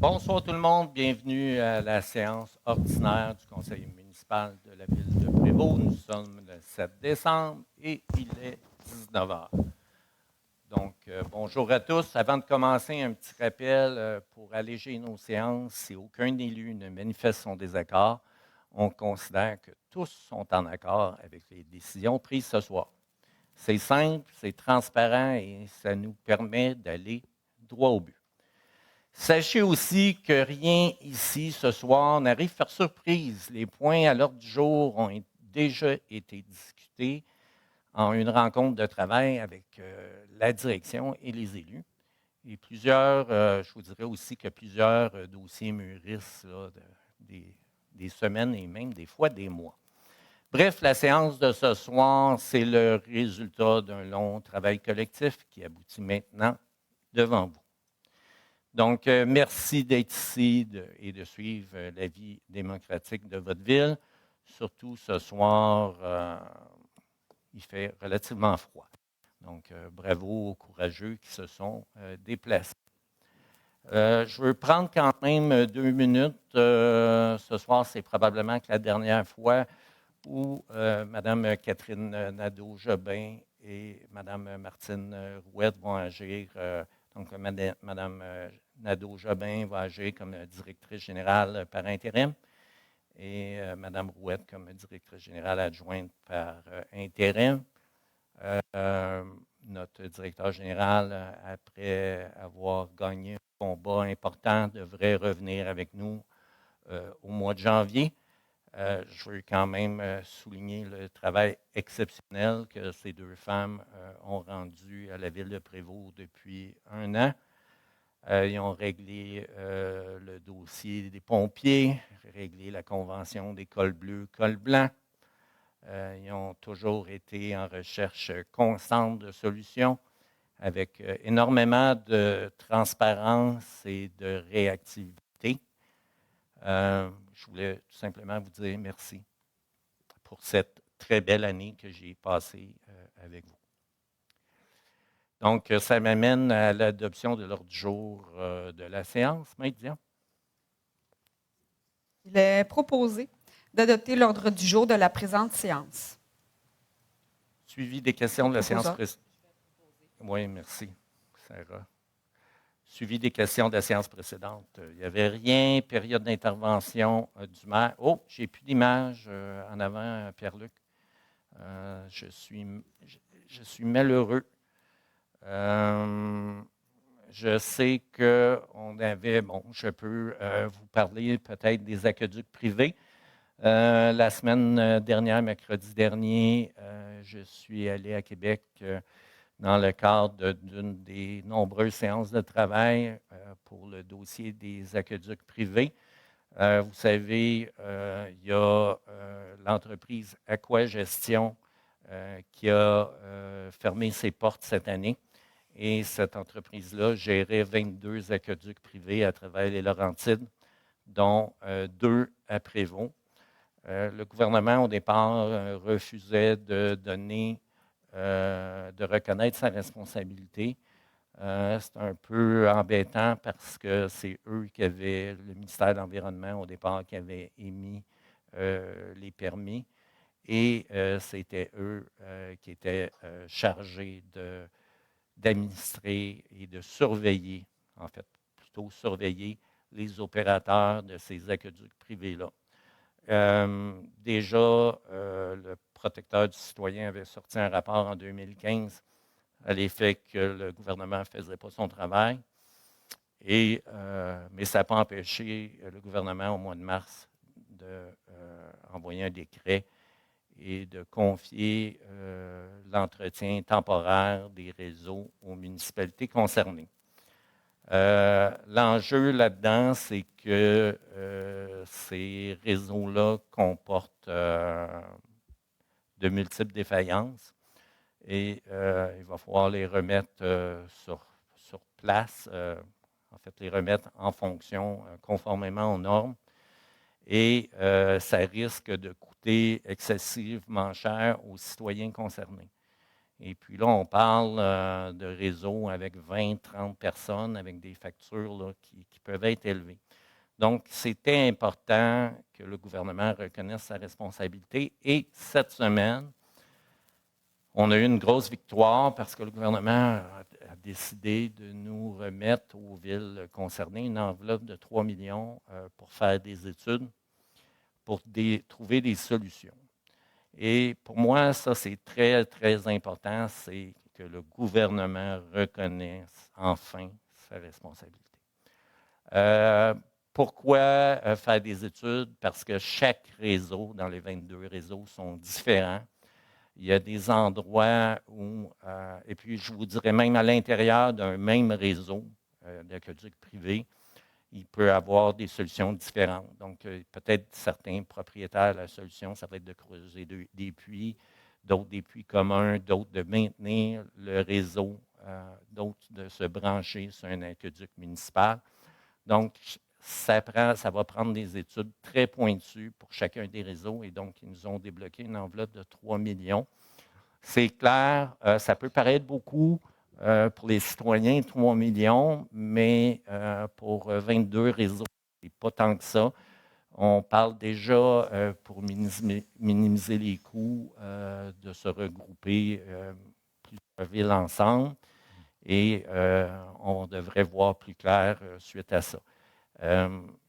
Bonsoir tout le monde, bienvenue à la séance ordinaire du conseil municipal de la ville de Prévost. Nous sommes le 7 décembre et il est 19 heures. Donc, bonjour à tous. Avant de commencer, un petit rappel pour alléger nos séances. Si aucun élu ne manifeste son désaccord, on considère que tous sont en accord avec les décisions prises ce soir. C'est simple, c'est transparent et ça nous permet d'aller droit au but. Sachez aussi que rien ici ce soir n'arrive par surprise. Les points à l'ordre du jour ont déjà été discutés en une rencontre de travail avec la direction et les élus. Et je vous dirais aussi que plusieurs dossiers mûrissent là, des semaines et même des fois des mois. Bref, la séance de ce soir, c'est le résultat d'un long travail collectif qui aboutit maintenant devant vous. Donc, merci d'être ici et de suivre la vie démocratique de votre ville. Surtout ce soir, il fait relativement froid. Donc, bravo aux courageux qui se sont déplacés. Je veux prendre quand même 2 minutes. Ce soir, c'est probablement que la dernière fois où Mme Catherine Nadeau-Jobin et Mme Martine Rouette vont agir. Donc, Mme Nadeau-Jobin va agir comme directrice générale par intérim et Mme Rouette comme directrice générale adjointe par intérim. Notre directeur général, après avoir gagné un combat important, devrait revenir avec nous au mois de janvier. Je veux quand même souligner le travail exceptionnel que ces deux femmes ont rendu à la ville de Prévost depuis 1 an. Ils ont réglé le dossier des pompiers, réglé la convention des cols bleus, cols blancs. Ils ont toujours été en recherche constante de solutions avec énormément de transparence et de réactivité. Je voulais tout simplement vous dire merci pour cette très belle année que j'ai passée avec vous. Donc, ça m'amène à l'adoption de l'ordre du jour de la séance. Maître Dion. Il est proposé d'adopter l'ordre du jour de la présente séance. Suivi des questions de la séance précédente. Oui, merci, Sarah. Suivi des questions de la séance précédente. Il n'y avait rien, période d'intervention du maire. Oh, j'ai plus d'image en avant, Pierre-Luc. Je suis malheureux. Je sais qu'on avait, je peux vous parler peut-être des aqueducs privés. La semaine dernière, mercredi dernier, je suis allé à Québec dans le cadre d'une des nombreuses séances de travail pour le dossier des aqueducs privés. Vous savez, il y a l'entreprise Aquagestion qui a fermé ses portes cette année. Et cette entreprise-là gérait 22 aqueducs privés à travers les Laurentides, dont 2 à Prévost. Le gouvernement, au départ, refusait de reconnaître sa responsabilité. C'est un peu embêtant parce que c'est eux qui avaient, le ministère de l'Environnement au départ, qui avait émis les permis. Et c'était eux qui étaient chargés d'administrer et de surveiller, en fait, plutôt surveiller les opérateurs de ces aqueducs privés-là. Déjà, le protecteur du citoyen avait sorti un rapport en 2015 à l'effet que le gouvernement ne faisait pas son travail. Mais ça n'a pas empêché le gouvernement, au mois de mars, d'envoyer un décret et de confier l'entretien temporaire des réseaux aux municipalités concernées. L'enjeu là-dedans, c'est que ces réseaux-là comportent de multiples défaillances et il va falloir les remettre sur place, en fait, les remettre en fonction conformément aux normes. Et ça risque de coûter excessivement cher aux citoyens concernés. Et puis là, on parle de réseaux avec 20, 30 personnes, avec des factures là, qui peuvent être élevées. Donc, c'était important que le gouvernement reconnaisse sa responsabilité. Et cette semaine, on a eu une grosse victoire parce que le gouvernement a décidé de nous remettre aux villes concernées une enveloppe de 3 millions pour faire des études, pour trouver des solutions. Et pour moi, ça, c'est très, très important, c'est que le gouvernement reconnaisse enfin sa responsabilité. Pourquoi faire des études? Parce que chaque réseau, dans les 22 réseaux, sont différents. Il y a des endroits où, et puis je vous dirais même à l'intérieur d'un même réseau d'aqueduc privé, il peut y avoir des solutions différentes. Donc, peut-être certains propriétaires, la solution, ça va être de creuser des puits, d'autres des puits communs, d'autres de maintenir le réseau, d'autres de se brancher sur un aqueduc municipal. Donc, ça va prendre des études très pointues pour chacun des réseaux et donc, ils nous ont débloqué une enveloppe de 3 millions. C'est clair, ça peut paraître beaucoup pour les citoyens, 3 millions, mais pour 22 réseaux, ce n'est pas tant que ça. On parle déjà, pour minimiser les coûts, de se regrouper plusieurs villes ensemble et on devrait voir plus clair suite à ça.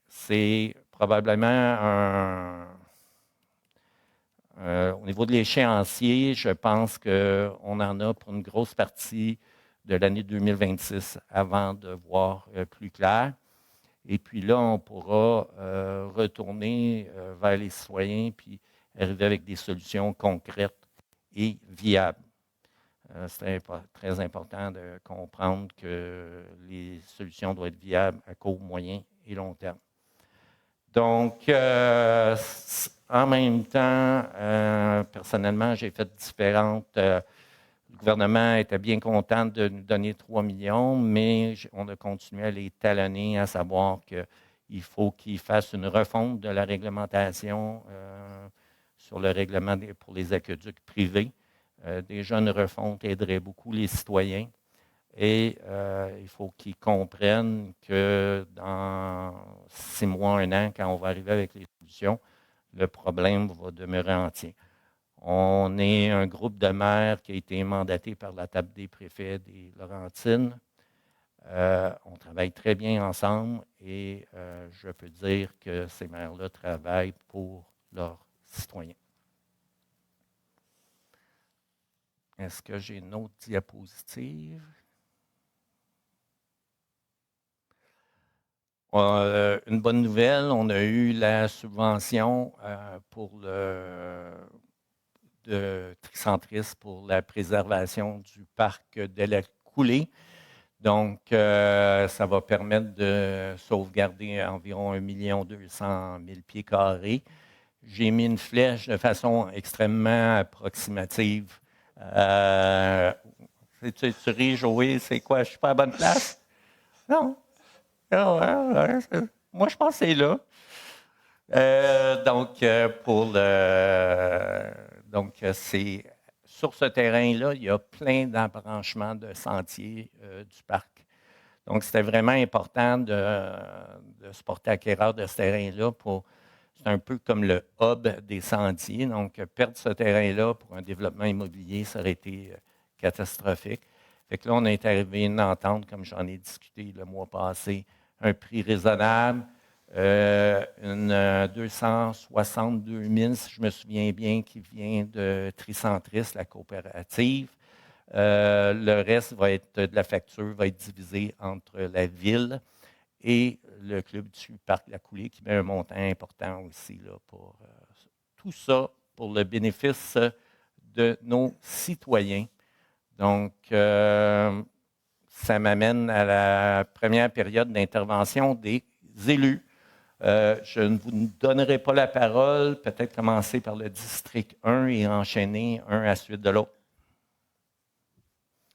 C'est probablement au niveau de l'échéancier, je pense qu'on en a pour une grosse partie de l'année 2026 avant de voir plus clair. Et puis là, on pourra retourner vers les citoyens puis arriver avec des solutions concrètes et viables. C'est très important de comprendre que les solutions doivent être viables à court, moyen et long terme. Donc, en même temps, personnellement, j'ai fait différentes. Le gouvernement était bien content de nous donner 3 millions, mais on a continué à les talonner, à savoir qu'il faut qu'ils fassent une refonte de la réglementation sur le règlement pour les aqueducs privés. Déjà, une refonte aiderait beaucoup les citoyens. Et il faut qu'ils comprennent que dans 6 mois, 1 an, quand on va arriver avec les solutions, le problème va demeurer entier. On est un groupe de maires qui a été mandaté par la table des préfets des Laurentides. On travaille très bien ensemble et je peux dire que ces maires-là travaillent pour leurs citoyens. Est-ce que j'ai une autre diapositive? Une bonne nouvelle, on a eu la subvention pour de Tricentris pour la préservation du parc de la Coulée. Donc, ça va permettre de sauvegarder environ 1 200 000 pieds carrés. J'ai mis une flèche de façon extrêmement approximative. Tu ris, Joey, c'est quoi? Je ne suis pas à la bonne place? Non. Moi, je pense que c'est là. C'est sur ce terrain-là, il y a plein d'embranchements de sentiers du parc. Donc, c'était vraiment important de se porter acquéreur de ce terrain-là. C'est un peu comme le hub des sentiers. Donc, perdre ce terrain-là pour un développement immobilier, ça aurait été catastrophique. Fait que là, on est arrivé à une entente, comme j'en ai discuté le mois passé, un prix raisonnable, une 262 000, si je me souviens bien, qui vient de Tricentris, la coopérative. Le reste va être de la facture, va être divisé entre la ville et le club du parc La Coulée, qui met un montant important aussi là, pour tout ça, pour le bénéfice de nos citoyens. Donc, ça m'amène à la première période d'intervention des élus. Je ne vous donnerai pas la parole, peut-être commencer par le district 1 et enchaîner un à la suite de l'autre.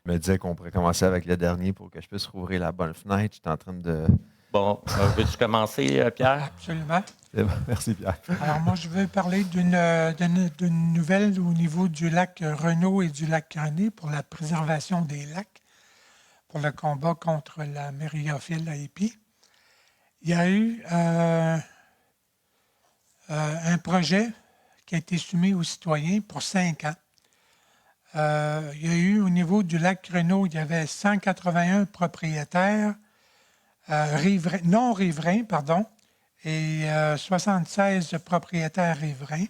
Je me disais qu'on pourrait commencer avec le dernier pour que je puisse rouvrir la bonne fenêtre. J'étais en train de... Bon, veux-tu commencer, Pierre? Absolument. C'est bon. Merci, Pierre. Alors, moi, je veux parler d'une nouvelle au niveau du lac Renaud et du lac René pour la préservation des lacs, pour le combat contre la myriaphile AIP. Il y a eu un projet qui a été soumis aux citoyens pour 5 ans. Il y a eu au niveau du lac Renaud, il y avait 181 propriétaires non riverains, et 76 propriétaires riverains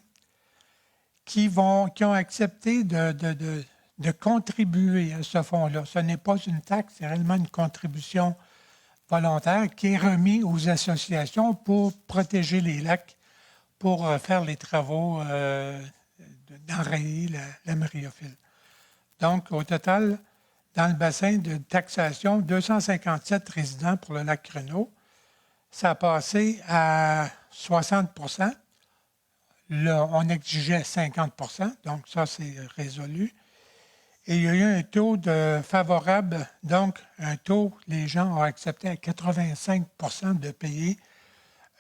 qui ont accepté de contribuer à ce fonds-là. Ce n'est pas une taxe, c'est réellement une contribution volontaire qui est remise aux associations pour protéger les lacs, pour faire les travaux d'enrayer la myriaphile. Donc, au total, dans le bassin de taxation, 257 résidents pour le lac Renaud. Ça a passé à 60 %. Là, on exigeait 50 %, donc ça, c'est résolu. Et il y a eu un taux de favorable, donc un taux, les gens ont accepté à 85 % de payer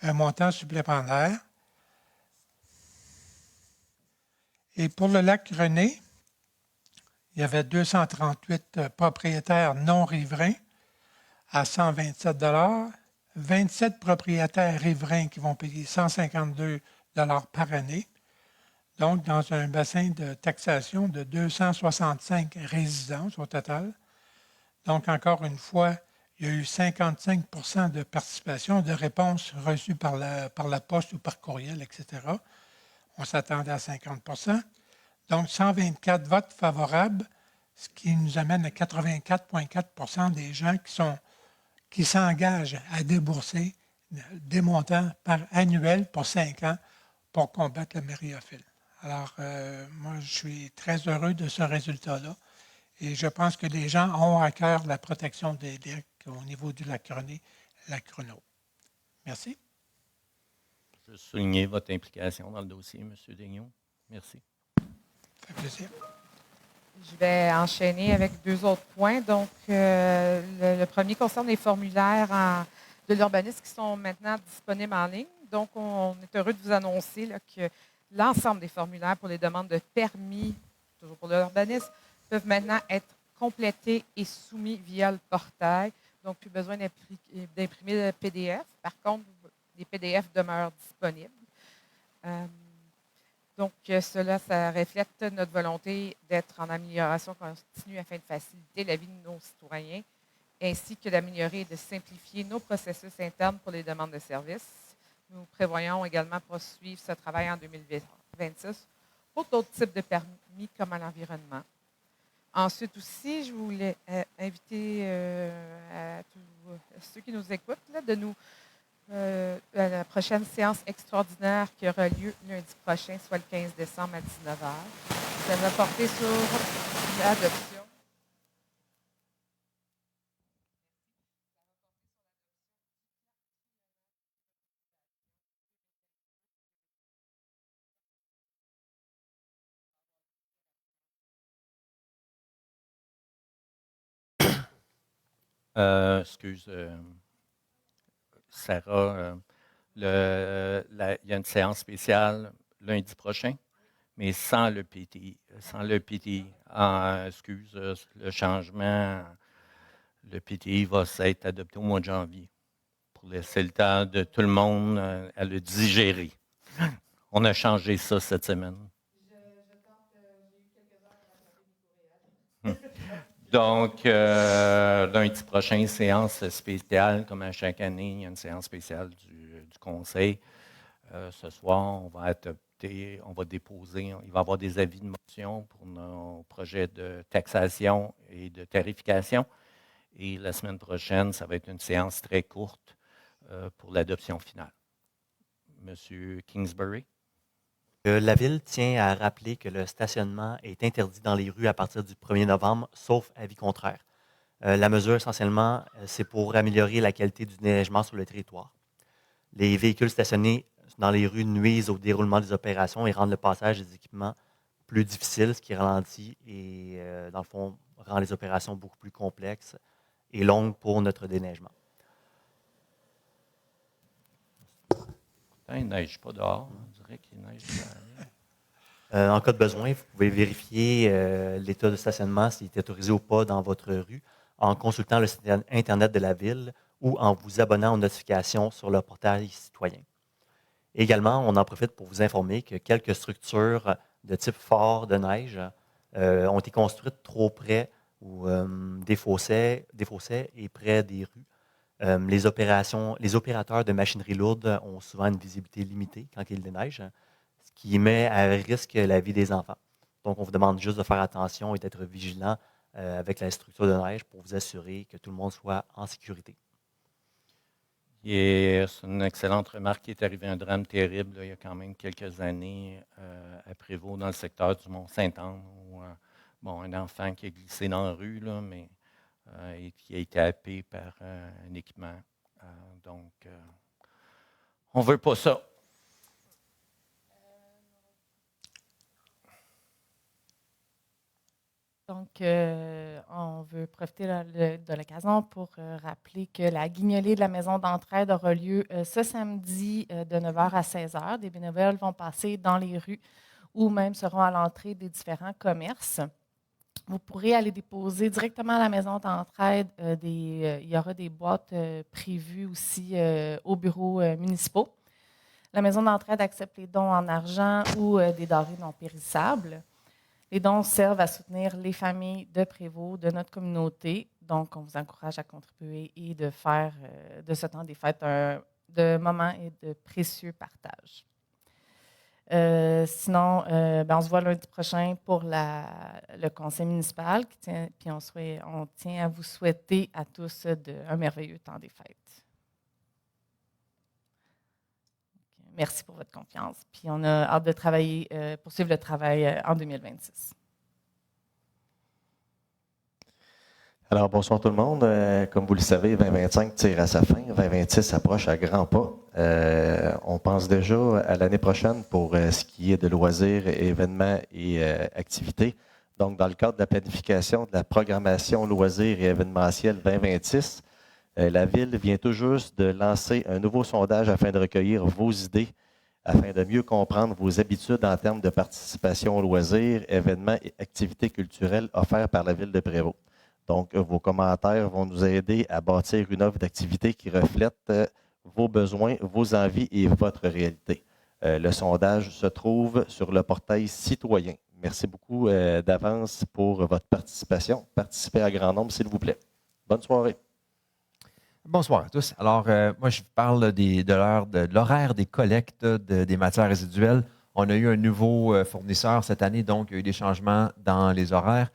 un montant supplémentaire. Et pour le lac René, il y avait 238 propriétaires non riverains à 127 $, 27 propriétaires riverains qui vont payer 152 $ par année. Donc, dans un bassin de taxation de 265 résidences au total. Donc, encore une fois, il y a eu 55 % de participation, de réponses reçues par la poste ou par courriel, etc. On s'attendait à 50 %. Donc, 124 votes favorables, ce qui nous amène à 84,4 % des gens qui s'engagent à débourser des montants annuels pour 5 ans pour combattre la myriaphile. Alors, moi, je suis très heureux de ce résultat-là et je pense que les gens ont à cœur la protection des lacs au niveau du lac René, lac Renaud. Merci. Je veux souligner votre implication dans le dossier, M. Daigneault. Merci. Ça fait plaisir. Je vais enchaîner avec 2 autres points. Donc, le premier concerne les formulaires de l'urbanisme qui sont maintenant disponibles en ligne. Donc, on est heureux de vous annoncer là, que l'ensemble des formulaires pour les demandes de permis, toujours pour l'urbanisme, peuvent maintenant être complétés et soumis via le portail. Donc, plus besoin d'imprimer le PDF. Par contre, les PDF demeurent disponibles. Donc, cela, ça reflète notre volonté d'être en amélioration continue afin de faciliter la vie de nos citoyens, ainsi que d'améliorer et de simplifier nos processus internes pour les demandes de services. Nous prévoyons également poursuivre ce travail en 2026 pour d'autres types de permis comme à l'environnement. Ensuite aussi, je voulais inviter à ceux qui nous écoutent là, de nous à la prochaine séance extraordinaire qui aura lieu lundi prochain, soit le 15 décembre à 19 h. Ça va porter sur l'adoption. Sarah, il y a une séance spéciale lundi prochain, mais sans le PTI. Le changement, le PTI va être adopté au mois de janvier pour laisser le temps de tout le monde à le digérer. On a changé ça cette semaine. Donc, lundi prochain, séance spéciale, comme à chaque année, il y a une séance spéciale du Conseil. Ce soir, on va déposer, il va y avoir des avis de motion pour nos projets de taxation et de tarification. Et la semaine prochaine, ça va être une séance très courte pour l'adoption finale. Monsieur Kingsbury. La Ville tient à rappeler que le stationnement est interdit dans les rues à partir du 1er novembre, sauf avis contraire. La mesure, essentiellement, c'est pour améliorer la qualité du déneigement sur le territoire. Les véhicules stationnés dans les rues nuisent au déroulement des opérations et rendent le passage des équipements plus difficile, ce qui ralentit et, dans le fond, rend les opérations beaucoup plus complexes et longues pour notre déneigement. Il ne neige pas dehors. On dirait qu'il neige. En cas de besoin, vous pouvez vérifier l'état de stationnement, s'il est autorisé ou pas dans votre rue, en consultant le site Internet de la Ville ou en vous abonnant aux notifications sur le portail citoyen. Également, on en profite pour vous informer que quelques structures de type fort de neige ont été construites trop près ou des fossés et près des rues. Les opérateurs de machinerie lourde ont souvent une visibilité limitée quand il déneige, ce qui met à risque la vie des enfants. Donc, on vous demande juste de faire attention et d'être vigilant avec la structure de neige pour vous assurer que tout le monde soit en sécurité. Et c'est une excellente remarque. Il est arrivé un drame terrible là, il y a quand même quelques années à Prévost, dans le secteur du Mont-Saint-Anne, où un enfant qui a glissé dans la rue, là, mais et qui a été happé par un équipement. Donc, on ne veut pas ça. Donc, on veut profiter de l'occasion pour rappeler que la guignolée de la maison d'entraide aura lieu ce samedi de 9h à 16h. Des bénévoles vont passer dans les rues ou même seront à l'entrée des différents commerces. Vous pourrez aller déposer directement à la maison d'entraide. Il y aura des boîtes prévues aussi aux bureaux municipaux. La maison d'entraide accepte les dons en argent ou des denrées non périssables. Les dons servent à soutenir les familles de Prévost, de notre communauté. Donc, on vous encourage à contribuer et de faire de ce temps des fêtes de moments et de précieux partages. Sinon, on se voit lundi prochain pour le conseil municipal. Puis on tient à vous souhaiter à tous un merveilleux temps des fêtes. Merci pour votre confiance. Puis on a hâte de poursuivre le travail en 2026. Alors, bonsoir tout le monde. Comme vous le savez, 2025 tire à sa fin. 2026 approche à grands pas. On pense déjà à l'année prochaine pour ce qui est de loisirs, événements et activités. Donc, dans le cadre de la planification de la programmation loisirs et événementielle 2026, la Ville vient tout juste de lancer un nouveau sondage afin de recueillir vos idées, afin de mieux comprendre vos habitudes en termes de participation aux loisirs, événements et activités culturelles offerts par la Ville de Prévost. Donc, vos commentaires vont nous aider à bâtir une offre d'activité qui reflète vos besoins, vos envies et votre réalité. Le sondage se trouve sur le portail citoyen. Merci beaucoup d'avance pour votre participation. Participez à grand nombre, s'il vous plaît. Bonne soirée. Bonsoir à tous. Alors, moi, je vous parle de l'horaire des collectes des matières résiduelles. On a eu un nouveau fournisseur cette année, donc il y a eu des changements dans les horaires.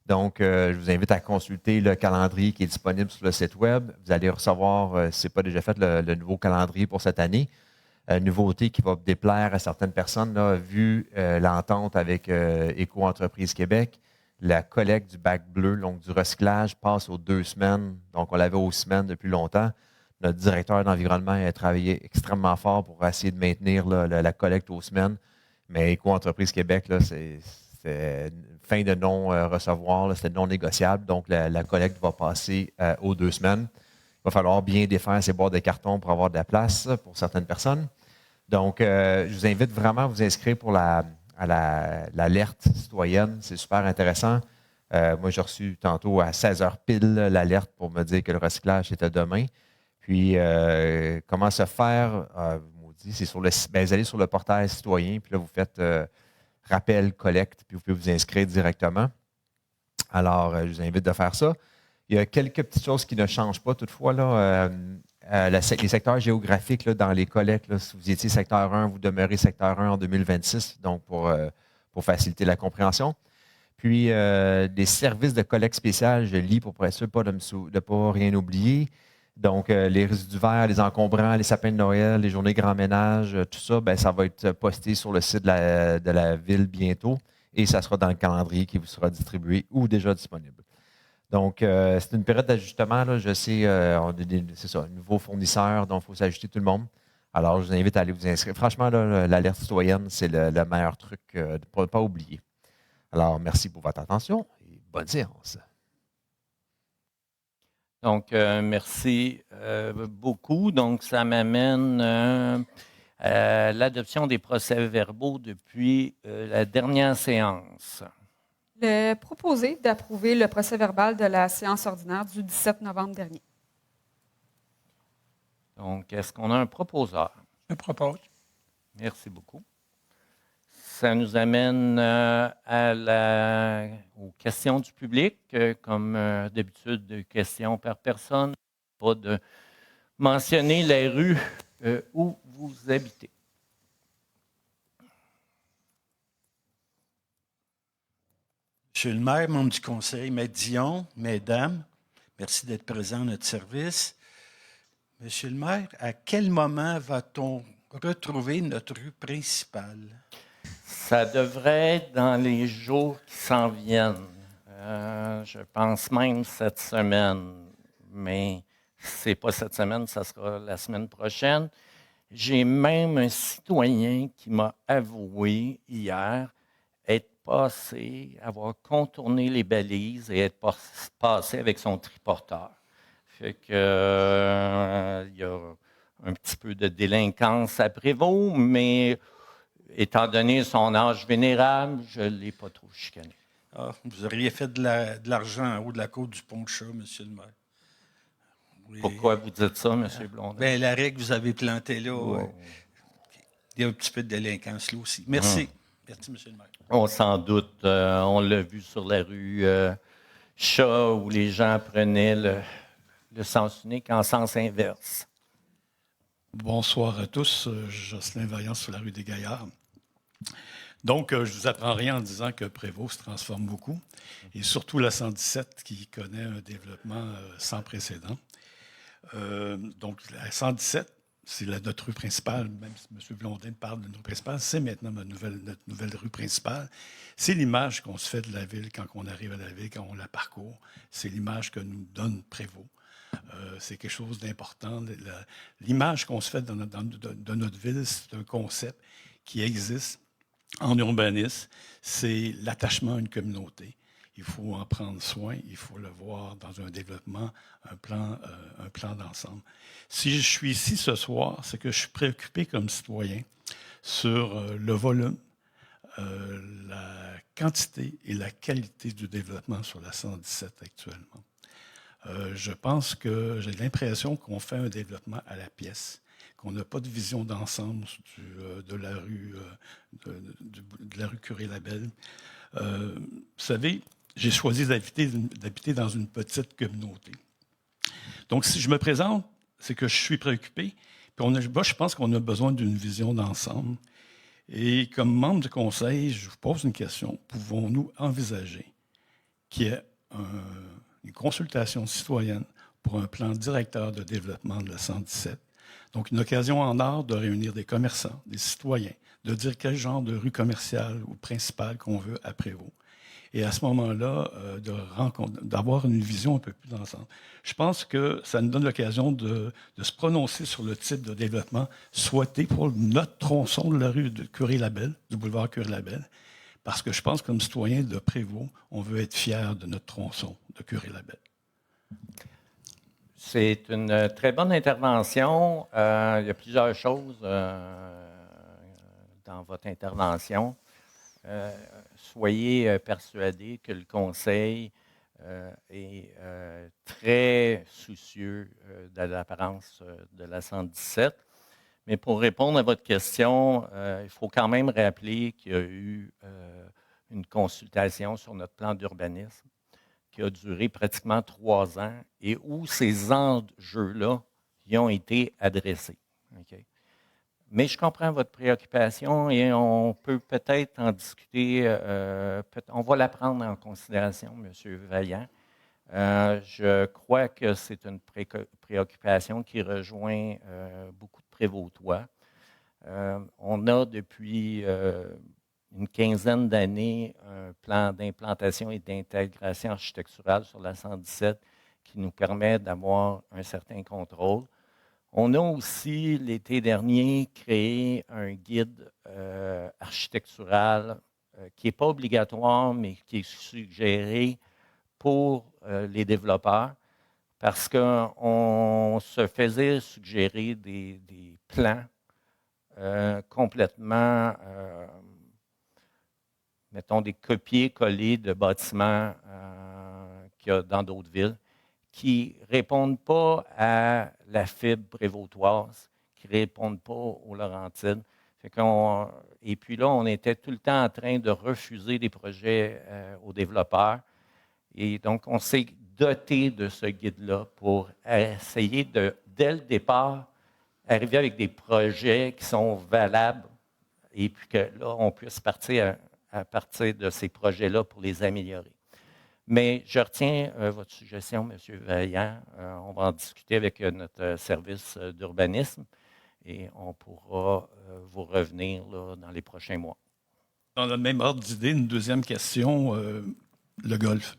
Donc, je vous invite à consulter le calendrier qui est disponible sur le site Web. Vous allez recevoir, si ce n'est pas déjà fait, le nouveau calendrier pour cette année. Nouveauté qui va déplaire à certaines personnes, là, vu l'entente avec Éco-Entreprise Québec. La collecte du bac bleu, donc du recyclage, passe aux 2 semaines. Donc, on l'avait aux semaines depuis longtemps. Notre directeur d'environnement a travaillé extrêmement fort pour essayer de maintenir la collecte aux semaines. Mais Éco-Entreprise Québec, là, c'est fin de non-recevoir, c'était non négociable. Donc, la collecte va passer aux 2 semaines. Il va falloir bien défaire ces boîtes de carton pour avoir de la place pour certaines personnes. Donc, je vous invite vraiment à vous inscrire pour l'alerte citoyenne. C'est super intéressant. Moi, j'ai reçu tantôt à 16h pile l'alerte pour me dire que le recyclage était demain. Puis, comment se faire? C'est vous allez sur le portail citoyen, puis là, vous faites rappel, collecte, puis vous pouvez vous inscrire directement. Alors, je vous invite de faire ça. Il y a quelques petites choses qui ne changent pas toutefois. Là, les secteurs géographiques là, dans les collectes, là, si vous étiez secteur 1, vous demeurez secteur 1 en 2026, donc pour faciliter la compréhension. Puis, les services de collecte spéciale, je lis pour être sûr de ne pas rien oublier. Donc, les résidus verts, les encombrants, les sapins de Noël, les journées grand ménage, tout ça, bien, ça va être posté sur le site de la Ville bientôt et ça sera dans le calendrier qui vous sera distribué ou déjà disponible. Donc, c'est une période d'ajustement. Là. Je sais, c'est ça, un nouveau fournisseur, donc il faut s'ajuster tout le monde. Alors, je vous invite à aller vous inscrire. Franchement, l'alerte citoyenne, c'est le meilleur truc de ne pas oublier. Alors, merci pour votre attention et bonne séance. Donc, merci beaucoup. Donc, ça m'amène l'adoption des procès-verbaux depuis la dernière séance. Le proposé d'approuver le procès-verbal de la séance ordinaire du 17 novembre dernier. Donc, est-ce qu'on a un proposeur? Je propose. Merci beaucoup. Ça nous amène aux questions du public. Comme d'habitude, de questions par personne. Pas de mentionner la rue où vous habitez. Monsieur le maire, membre du conseil, Maître Dion, mesdames, merci d'être présent à notre service. Monsieur le maire, à quel moment va-t-on retrouver notre rue principale? Ça devrait être dans les jours qui s'en viennent. Je pense même cette semaine, mais ce n'est pas cette semaine, ça sera la semaine prochaine. J'ai même un citoyen qui m'a avoué hier être passé, avoir contourné les balises et être passé avec son triporteur. Fait que il y a un petit peu de délinquance à Prévost, mais étant donné son âge vénérable, je ne l'ai pas trop chicané. Ah, vous auriez fait de l'argent en haut de la côte du pont de Chat, monsieur le maire. Oui. Pourquoi vous dites ça, M. Blondin? Bien, la règle que vous avez plantée là, Ouais. il y a un petit peu de délinquance là aussi. Merci. Merci, monsieur le maire. On s'en doute. On l'a vu sur la rue Chat où les gens prenaient le sens unique en sens inverse. Bonsoir à tous. Jocelyn Vaillant sur la rue des Gaillards. Donc, je ne vous apprends rien en disant que Prévost se transforme beaucoup, et surtout la 117 qui connaît un développement sans précédent. Donc, la 117, c'est notre rue principale, même si M. Blondin parle de notre rue principale, c'est maintenant notre nouvelle rue principale. C'est l'image qu'on se fait de la ville quand on arrive à la ville, quand on la parcourt. C'est l'image que nous donne Prévost. C'est quelque chose d'important. L'image qu'on se fait de notre ville, c'est un concept qui existe en urbanisme. C'est l'attachement à une communauté. Il faut en prendre soin, il faut le voir dans un développement, un plan d'ensemble. Si je suis ici ce soir, c'est que je suis préoccupé comme citoyen sur le volume, la quantité et la qualité du développement sur la 117 actuellement. Je pense que j'ai l'impression qu'on fait un développement à la pièce, qu'on n'a pas de vision d'ensemble de la rue Curé-Labelle. Vous savez, j'ai choisi d'habiter dans une petite communauté. Donc, si je me présente, c'est que je suis préoccupé. Puis moi, je pense qu'on a besoin d'une vision d'ensemble. Et comme membre du conseil, je vous pose une question. Pouvons-nous envisager qu'il y ait une consultation citoyenne pour un plan directeur de développement de la 117? Donc, une occasion en or de réunir des commerçants, des citoyens, de dire quel genre de rue commerciale ou principale qu'on veut à Prévost. Et à ce moment-là, d'avoir une vision un peu plus d'ensemble. Je pense que ça nous donne l'occasion de se prononcer sur le type de développement souhaité pour notre tronçon de la rue de Curé-Labelle, du boulevard Curé-Labelle, parce que je pense que comme citoyen de Prévost, on veut être fiers de notre tronçon de Curé-Labelle. C'est une très bonne intervention. Il y a plusieurs choses dans votre intervention. Soyez persuadés que le Conseil est très soucieux de l'apparence de la 117. Mais pour répondre à votre question, il faut quand même rappeler qu'il y a eu une consultation sur notre plan d'urbanisme qui a duré pratiquement 3 ans et où ces enjeux-là y ont été adressés. Okay? Mais je comprends votre préoccupation et on peut peut-être en discuter. On va la prendre en considération, M. Vaillant. Je crois que c'est une préoccupation qui rejoint beaucoup de Prévostois. On a depuis une quinzaine d'années un plan d'implantation et d'intégration architecturale sur la 117 qui nous permet d'avoir un certain contrôle. On a aussi, l'été dernier, créé un guide architectural qui n'est pas obligatoire, mais qui est suggéré pour les développeurs, parce qu'on se faisait suggérer des plans complètement, mettons, des copier-coller de bâtiments qu'il y a dans d'autres villes qui ne répondent pas à la fibre prévôtoise, qui ne répondent pas aux Laurentides. Et puis là, on était tout le temps en train de refuser des projets aux développeurs. Et donc, on s'est doté de ce guide-là pour essayer de, dès le départ, arriver avec des projets qui sont valables et puis que là, on puisse partir à partir de ces projets-là pour les améliorer. Mais je retiens votre suggestion, M. Vaillant. On va en discuter avec notre service d'urbanisme et on pourra vous revenir là, dans les prochains mois. Dans le même ordre d'idée, une deuxième question, le golf.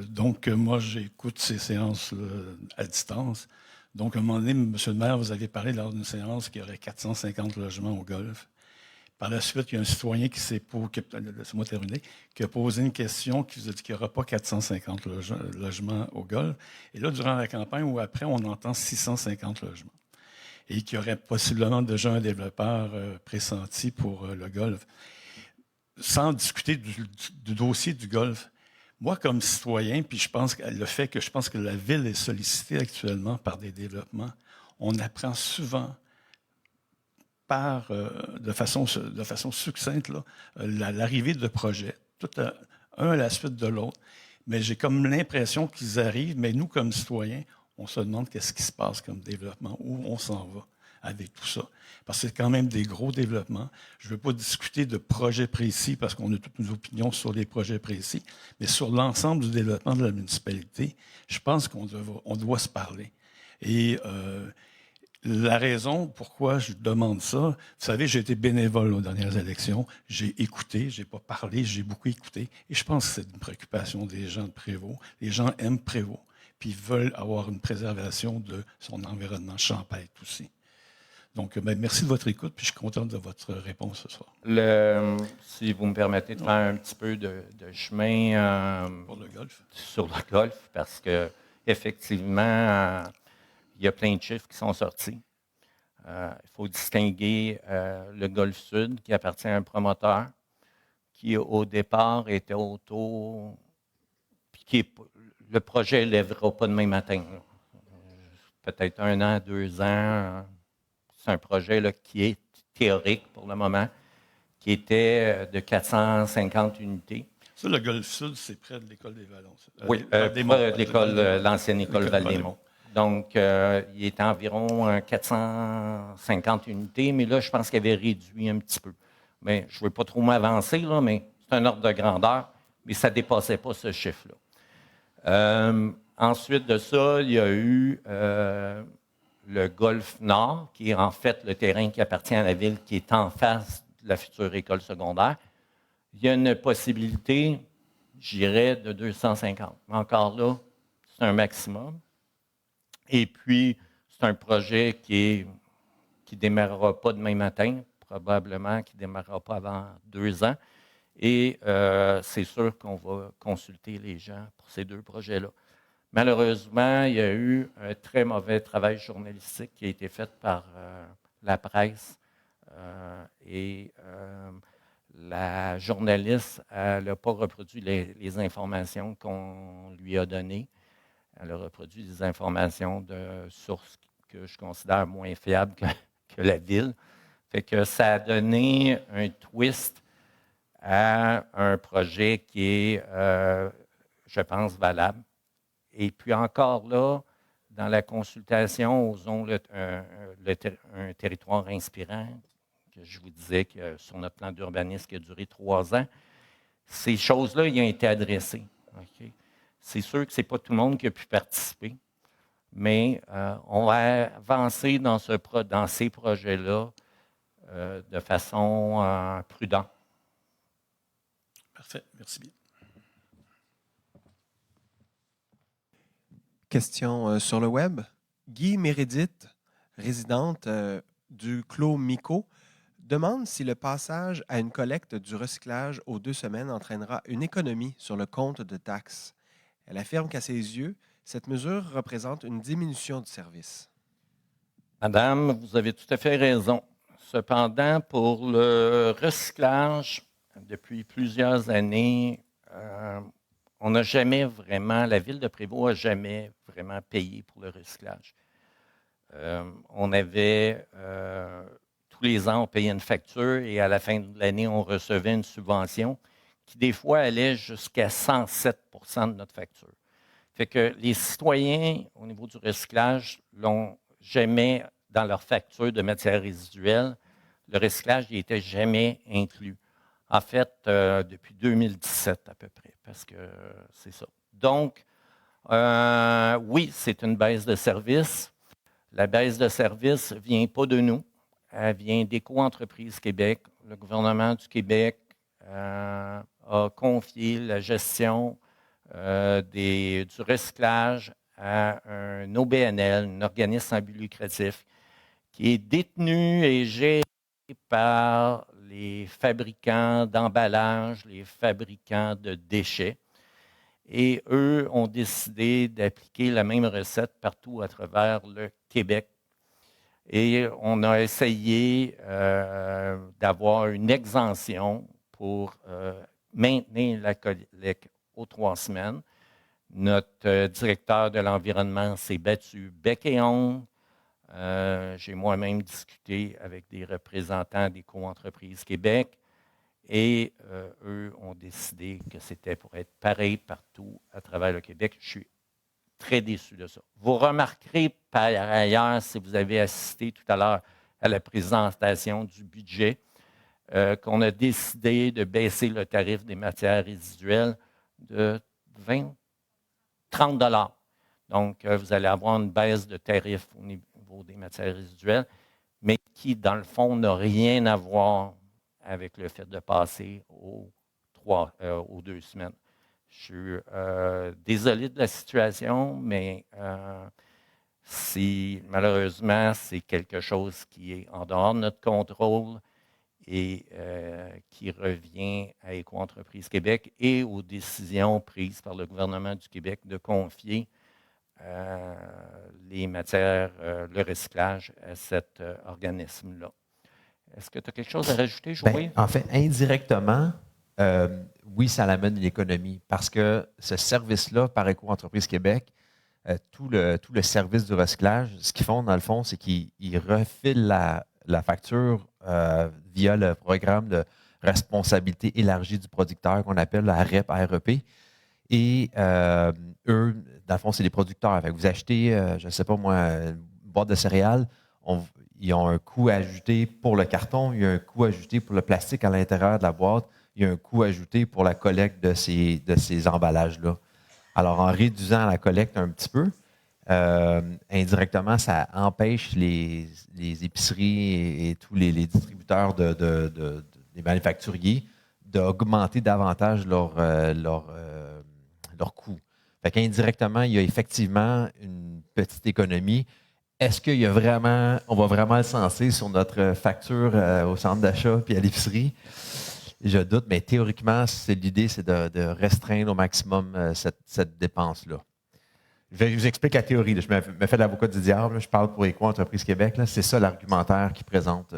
Donc, moi, j'écoute ces séances à distance. Donc, à un moment donné, M. le maire, vous avez parlé lors d'une séance qu'il y aurait 450 logements au golf. Par la suite, il y a un citoyen qui a posé une question qui vous a dit qu'il n'y aura pas 450 logements au golf. Et là, durant la campagne ou après, on entend 650 logements. Et qu'il y aurait possiblement déjà un développeur pressenti pour le golf. Sans discuter du dossier du golf, moi, comme citoyen, puis je pense que je pense que la ville est sollicitée actuellement par des développements, on apprend souvent de façon succincte l'arrivée de projets, tout un à la suite de l'autre. Mais j'ai comme l'impression qu'ils arrivent, mais nous, comme citoyens, on se demande qu'est-ce qui se passe comme développement, où on s'en va avec tout ça. Parce que c'est quand même des gros développements. Je ne veux pas discuter de projets précis parce qu'on a toutes nos opinions sur les projets précis, mais sur l'ensemble du développement de la municipalité, je pense qu'on doit se parler. Et la raison pourquoi je demande ça, vous savez, j'ai été bénévole aux dernières élections, j'ai écouté, je n'ai pas parlé, j'ai beaucoup écouté, et je pense que c'est une préoccupation des gens de Prévost. Les gens aiment Prévost, puis ils veulent avoir une préservation de son environnement champêtre aussi. Donc, merci de votre écoute, puis je suis content de votre réponse ce soir. Si vous me permettez de faire un petit peu de chemin pour le golf. Sur le golf, parce que effectivement, il y a plein de chiffres qui sont sortis. Il faut distinguer le Golfe Sud, qui appartient à un promoteur, qui au départ était autour, puis le projet ne lèvera pas demain matin. Peut-être 1 an, 2 ans. C'est un projet là, qui est théorique pour le moment, qui était de 450 unités. Ça, le Golfe Sud, c'est près de l'école des Vallons. Oui, près de l'ancienne école Val-des-Monts. Donc, il était environ 450 unités, mais là, je pense qu'il avait réduit un petit peu. Mais je ne veux pas trop m'avancer, là, mais c'est un ordre de grandeur, mais ça ne dépassait pas ce chiffre-là. Ensuite de ça, il y a eu le Golfe Nord, qui est en fait le terrain qui appartient à la ville, qui est en face de la future école secondaire. Il y a une possibilité, je dirais, de 250. Mais encore là, c'est un maximum. Et puis, c'est un projet qui ne démarrera pas demain matin, probablement qui ne démarrera pas avant 2 ans. Et c'est sûr qu'on va consulter les gens pour ces 2 projets-là. Malheureusement, il y a eu un très mauvais travail journalistique qui a été fait par la presse. Et la journaliste, elle n'a pas reproduit les informations qu'on lui a données. Elle a reproduit des informations de sources que je considère moins fiables que la ville. Fait que ça a donné un twist à un projet qui est, je pense, valable. Et puis encore là, dans la consultation, osons un territoire inspirant, que je vous disais que sur notre plan d'urbanisme qui a duré 3 ans, ces choses-là, ils ont été adressées. Okay? C'est sûr que ce n'est pas tout le monde qui a pu participer, mais on va avancer dans ces projets-là de façon prudente. Parfait. Merci bien. Question sur le web. Guy Mérédith, résidente du Clos Mico, demande si le passage à une collecte du recyclage aux 2 semaines entraînera une économie sur le compte de taxes. Elle affirme qu'à ses yeux, cette mesure représente une diminution du service. Madame, vous avez tout à fait raison. Cependant, pour le recyclage, depuis plusieurs années, on n'a jamais vraiment, la Ville de Prévost n'a jamais vraiment payé pour le recyclage. On avait, tous les ans, on payait une facture et à la fin de l'année, on recevait une subvention qui, des fois, allait jusqu'à 107 de notre facture. Fait que les citoyens, au niveau du recyclage, l'ont jamais, dans leur facture de matières résiduelles, le recyclage n'était jamais inclus. En fait, depuis 2017 à peu près, parce que c'est ça. Donc, oui, c'est une baisse de service. La baisse de service ne vient pas de nous. Elle vient d'Éco-entreprises Québec. Le gouvernement du Québec a confié la gestion du recyclage à un OBNL, un organisme sans but lucratif, qui est détenu et géré par les fabricants d'emballage, les fabricants de déchets. Et eux ont décidé d'appliquer la même recette partout à travers le Québec. Et on a essayé d'avoir une exemption pour maintenir la collecte aux 3 semaines. Notre directeur de l'environnement s'est battu bec et ongle. J'ai moi-même discuté avec des représentants d'Éco-entreprises Québec et eux ont décidé que c'était pour être pareil partout à travers le Québec. Je suis très déçu de ça. Vous remarquerez par ailleurs, si vous avez assisté tout à l'heure à la présentation du budget, qu'on a décidé de baisser le tarif des matières résiduelles de 30 $. Donc, vous allez avoir une baisse de tarif au niveau des matières résiduelles, mais qui, dans le fond, n'a rien à voir avec le fait de passer aux 2 semaines. Je suis désolé de la situation, mais malheureusement, c'est quelque chose qui est en dehors de notre contrôle et qui revient à Éco-entreprises Québec et aux décisions prises par le gouvernement du Québec de confier les matières, le recyclage à cet organisme-là. Est-ce que tu as quelque chose à rajouter, Joël? En fait, indirectement, oui, ça l'amène une économie parce que ce service-là, par Éco-entreprises Québec, tout le service du recyclage, ce qu'ils font, dans le fond, c'est qu'ils refilent la facture via le programme de responsabilité élargie du producteur qu'on appelle la REP. Et eux, dans le fond, c'est les producteurs. Fait que vous achetez, je ne sais pas moi, une boîte de céréales, ils ont un coût ajouté pour le carton, il y a un coût ajouté pour le plastique à l'intérieur de la boîte, il y a un coût ajouté pour la collecte de ces emballages-là. Alors, en réduisant la collecte un petit peu, indirectement, ça empêche les épiceries et tous les distributeurs des manufacturiers d'augmenter davantage leur coût. Fait qu'indirectement, il y a effectivement une petite économie. Est-ce on va vraiment le censer sur notre facture au centre d'achat puis à l'épicerie? Je doute, mais théoriquement, l'idée, c'est de restreindre au maximum cette dépense-là. Je vous explique la théorie. Je me fais l'avocat du diable. Je parle pour Éco-entreprises Québec. C'est ça l'argumentaire qui présente.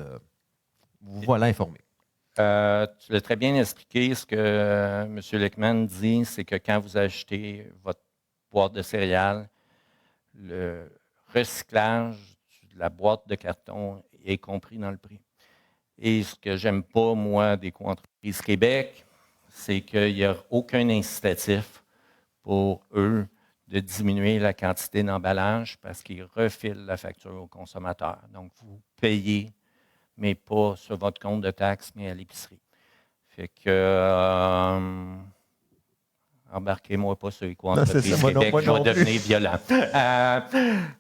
Vous voilà informé. Tu l'as très bien expliqué. Ce que M. Leckman dit, c'est que quand vous achetez votre boîte de céréales, le recyclage de la boîte de carton est compris dans le prix. Et ce que j'aime pas, moi, d'Éco-entreprises Québec, c'est qu'il n'y a aucun incitatif pour eux de diminuer la quantité d'emballage parce qu'ils refilent la facture au consommateur. Donc, vous payez, mais pas sur votre compte de taxes, mais à l'épicerie. Fait que embarquez-moi pas sur Éco-entreprises Québec, je vais devenir violent.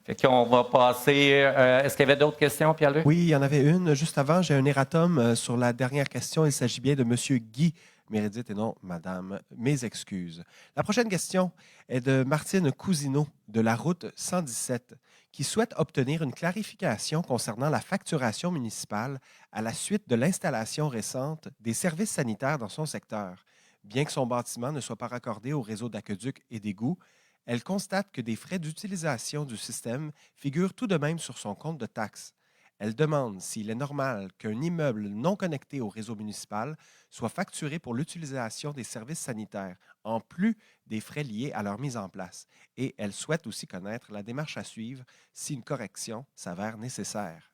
Fait qu'on va passer. Est-ce qu'il y avait d'autres questions, Pierre-Luc? Oui, il y en avait une. Juste avant, j'ai un erratum sur la dernière question. Il s'agit bien de M. Guy Mérédith et non Madame. Mes excuses. La prochaine question est de Martine Cousineau de la route 117 qui souhaite obtenir une clarification concernant la facturation municipale à la suite de l'installation récente des services sanitaires dans son secteur. Bien que son bâtiment ne soit pas raccordé au réseau d'aqueduc et d'égouts, elle constate que des frais d'utilisation du système figurent tout de même sur son compte de taxes. Elle demande s'il est normal qu'un immeuble non connecté au réseau municipal soit facturé pour l'utilisation des services sanitaires, en plus des frais liés à leur mise en place. Et elle souhaite aussi connaître la démarche à suivre si une correction s'avère nécessaire.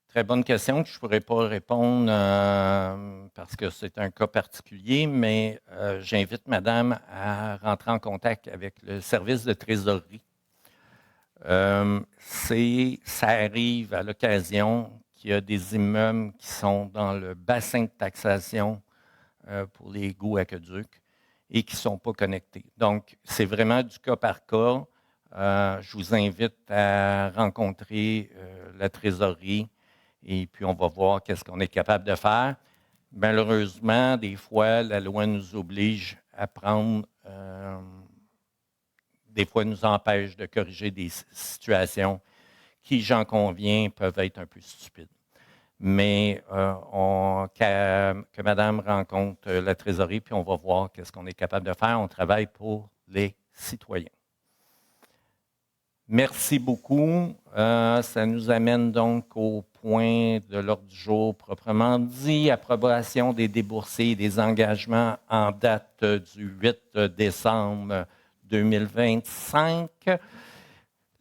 Très bonne question que je ne pourrais pas répondre parce que c'est un cas particulier, mais j'invite Madame à rentrer en contact avec le service de trésorerie. Ça arrive à l'occasion qu'il y a des immeubles qui sont dans le bassin de taxation pour les égouts aqueducs et qui ne sont pas connectés. Donc, c'est vraiment du cas par cas. Je vous invite à rencontrer la trésorerie et puis on va voir qu'est-ce qu'on est capable de faire. Malheureusement, des fois, la loi nous oblige à prendre... des fois, nous empêche de corriger des situations qui, j'en conviens, peuvent être un peu stupides. Mais que Madame rencontre la trésorerie, puis on va voir qu'est-ce qu'on est capable de faire. On travaille pour les citoyens. Merci beaucoup. Ça nous amène donc au point de l'ordre du jour proprement dit, approbation des déboursés et des engagements en date du 8 décembre 2025.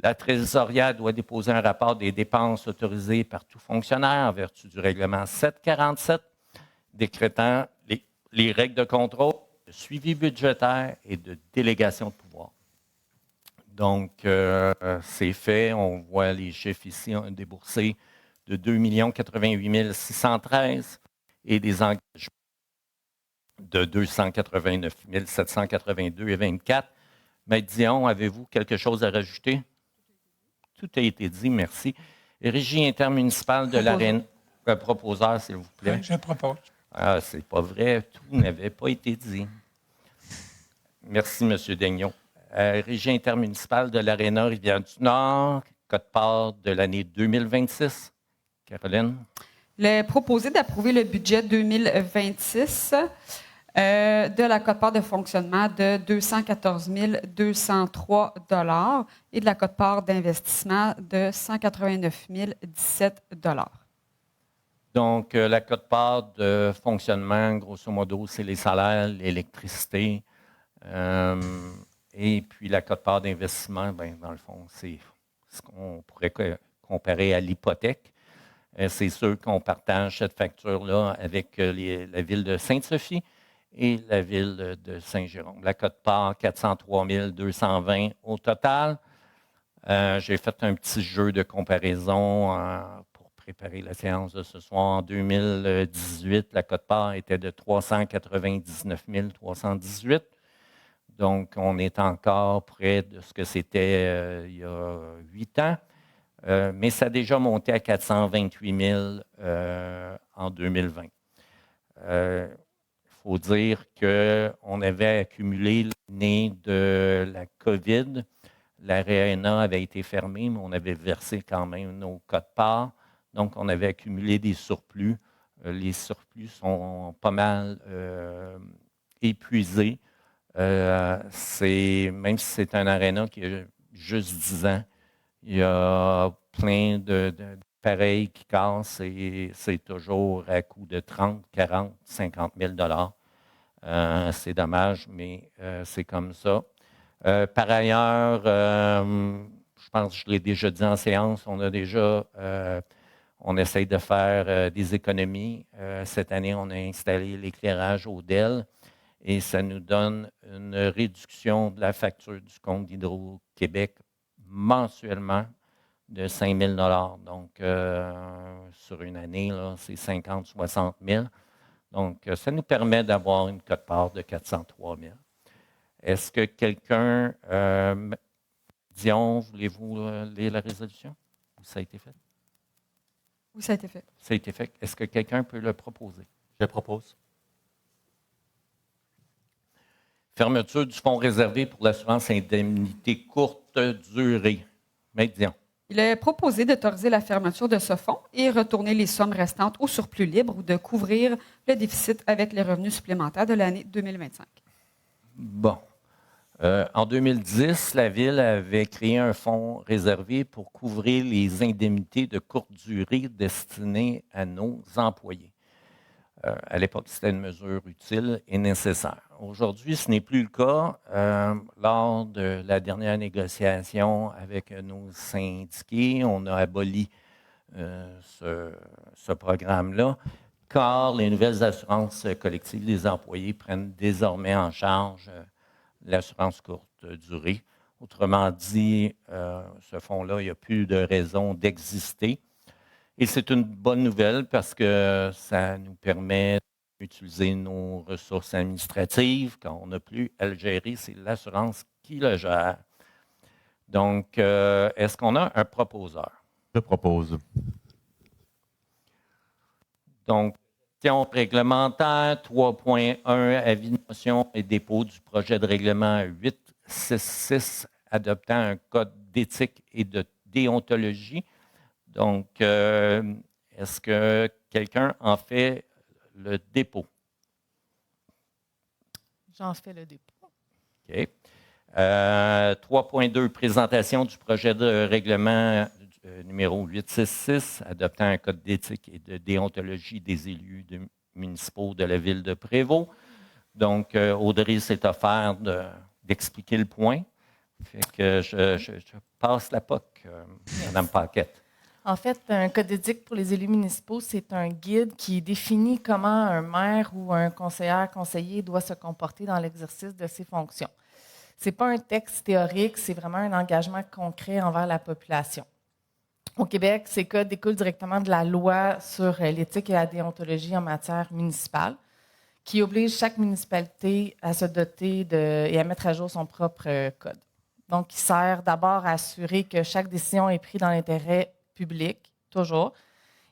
La trésorière doit déposer un rapport des dépenses autorisées par tout fonctionnaire en vertu du règlement 747, décrétant les règles de contrôle, de suivi budgétaire et de délégation de pouvoir. Donc, c'est fait. On voit les chiffres ici, on a déboursé de 2 88 613 et des engagements de 289 782 et 24. Maître Dion, avez-vous quelque chose à rajouter? Tout a été dit, merci. Régie intermunicipale de l'Arène. Proposeur, s'il vous plaît. Oui, je propose. Ah, c'est pas vrai. Tout n'avait pas été dit. Merci, M. Daignon. Régie intermunicipale de l'Aréna Rivière-du-Nord, quote-part de l'année 2026. Caroline? Il est proposé d'approuver le budget 2026 de la quote-part de fonctionnement de 214 203 $ et de la quote-part d'investissement de 189 017 $. Donc, la quote-part de fonctionnement, grosso modo, c'est les salaires, l'électricité. Et puis, la quote-part d'investissement, bien, dans le fond, c'est ce qu'on pourrait comparer à l'hypothèque. C'est sûr qu'on partage cette facture-là avec la ville de Sainte-Sophie et la ville de Saint-Jérôme. La quote-part, 403 220 au total. J'ai fait un petit jeu de comparaison pour préparer la séance de ce soir. En 2018, la quote-part était de 399 318. Donc, on est encore près de ce que c'était il y a 8 ans. Mais ça a déjà monté à 428 000 en 2020. Il faut dire qu'on avait accumulé l'année de la COVID. L'Aréna avait été fermée, mais on avait versé quand même nos quotes-parts. Donc, on avait accumulé des surplus. Les surplus sont pas mal épuisés. Même si c'est un aréna qui a juste 10 ans, il y a plein d'appareils qui cassent et c'est toujours à coût de 30, 40, 50 000 $. C'est dommage, mais c'est comme ça. Par ailleurs, je pense que je l'ai déjà dit en séance, on essaye de faire des économies. Cette année, on a installé l'éclairage au DEL. Et ça nous donne une réduction de la facture du compte d'Hydro-Québec mensuellement de 5 000 $. Donc, sur une année, là, c'est 50 000, 60 000. Donc, ça nous permet d'avoir une quote-part de 403 000. Est-ce que quelqu'un... Dion, voulez-vous lire la résolution? Ou ça a été fait? Oui, ça a été fait. Ça a été fait. Est-ce que quelqu'un peut le proposer? Je propose. Fermeture du fonds réservé pour l'assurance indemnité courte durée. Maître Dion. Il est proposé d'autoriser la fermeture de ce fonds et retourner les sommes restantes au surplus libre ou de couvrir le déficit avec les revenus supplémentaires de l'année 2025. Bon. En 2010, la Ville avait créé un fonds réservé pour couvrir les indemnités de courte durée destinées à nos employés. À l'époque, c'était une mesure utile et nécessaire. Aujourd'hui, ce n'est plus le cas. Lors de la dernière négociation avec nos syndiqués, on a aboli ce programme-là, car les nouvelles assurances collectives des employés prennent désormais en charge l'assurance courte durée. Autrement dit, ce fonds-là, il n'y a plus de raison d'exister. Et c'est une bonne nouvelle parce que ça nous permet d'utiliser nos ressources administratives. Quand on n'a plus à le gérer, c'est l'assurance qui le gère. Donc, est-ce qu'on a un proposeur? Je propose. Donc, question réglementaire 3.1, avis de motion et dépôt du projet de règlement 866 adoptant un code d'éthique et de déontologie. Donc, est-ce que quelqu'un en fait le dépôt? J'en fais le dépôt. OK. 3.2, présentation du projet de règlement numéro 866, adoptant un code d'éthique et de déontologie des élus municipaux de la ville de Prévost. Donc, Audrey s'est offert d'expliquer le point. Fait que je passe la POC, Mme Paquette. En fait, un code d'éthique pour les élus municipaux, c'est un guide qui définit comment un maire ou un conseiller doit se comporter dans l'exercice de ses fonctions. Ce n'est pas un texte théorique, c'est vraiment un engagement concret envers la population. Au Québec, ces codes découlent directement de la loi sur l'éthique et la déontologie en matière municipale, qui oblige chaque municipalité à se doter et à mettre à jour son propre code. Donc, il sert d'abord à assurer que chaque décision est prise dans l'intérêt public, toujours.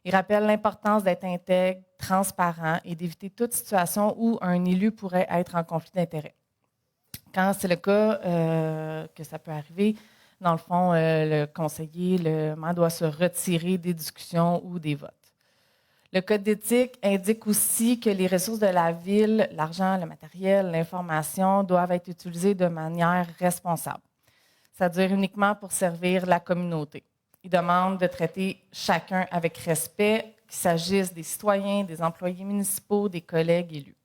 Il rappelle l'importance d'être intègre, transparent et d'éviter toute situation où un élu pourrait être en conflit d'intérêts. Quand c'est le cas que ça peut arriver, dans le fond, le conseiller, le maire doit se retirer des discussions ou des votes. Le code d'éthique indique aussi que les ressources de la ville, l'argent, le matériel, l'information, doivent être utilisés de manière responsable, c'est-à-dire uniquement pour servir la communauté. Il demande de traiter chacun avec respect, qu'il s'agisse des citoyens, des employés municipaux, des collègues élus.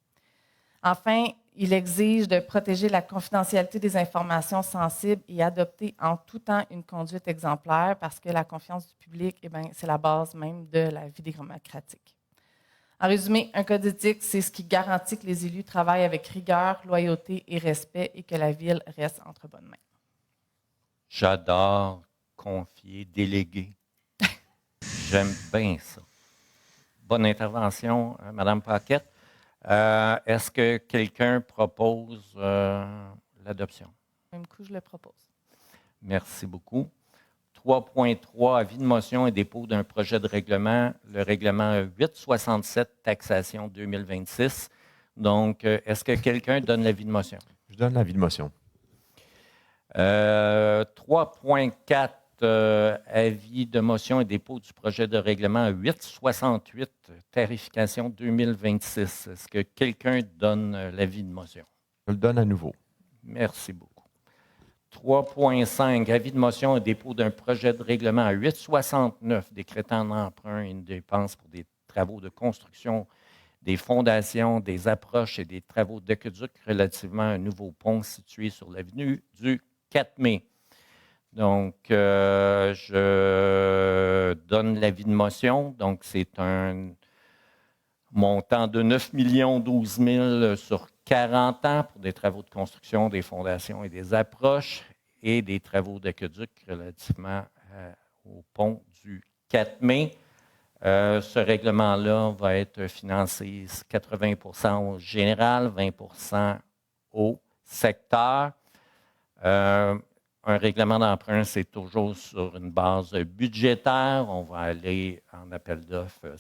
Enfin, il exige de protéger la confidentialité des informations sensibles et adopter en tout temps une conduite exemplaire parce que la confiance du public, c'est la base même de la vie démocratique. En résumé, un code d'éthique, c'est ce qui garantit que les élus travaillent avec rigueur, loyauté et respect et que la ville reste entre bonnes mains. J'adore confier, déléguer. J'aime bien ça. Bonne intervention, Mme Paquette. Est-ce que quelqu'un propose l'adoption? Même coup, je le propose. Merci beaucoup. 3.3, avis de motion et dépôt d'un projet de règlement, le règlement 867, taxation 2026. Donc, est-ce que quelqu'un donne l'avis de motion? Je donne l'avis de motion. 3.4, avis de motion et dépôt du projet de règlement 868, tarification 2026. Est-ce que quelqu'un donne l'avis de motion? Je le donne à nouveau. Merci beaucoup. 3.5, avis de motion et dépôt d'un projet de règlement 869, décrétant un emprunt et une dépense pour des travaux de construction des fondations, des approches et des travaux d'aqueduc relativement à un nouveau pont situé sur l'avenue du 4 mai. Donc, je donne l'avis de motion. Donc, c'est un montant de 9 12 000 sur 40 ans pour des travaux de construction des fondations et des approches et des travaux d'aqueduc relativement au pont du 4 mai. Ce règlement-là va être financé 80 au général, 20 au secteur. Un règlement d'emprunt, c'est toujours sur une base budgétaire. On va aller en appel d'offres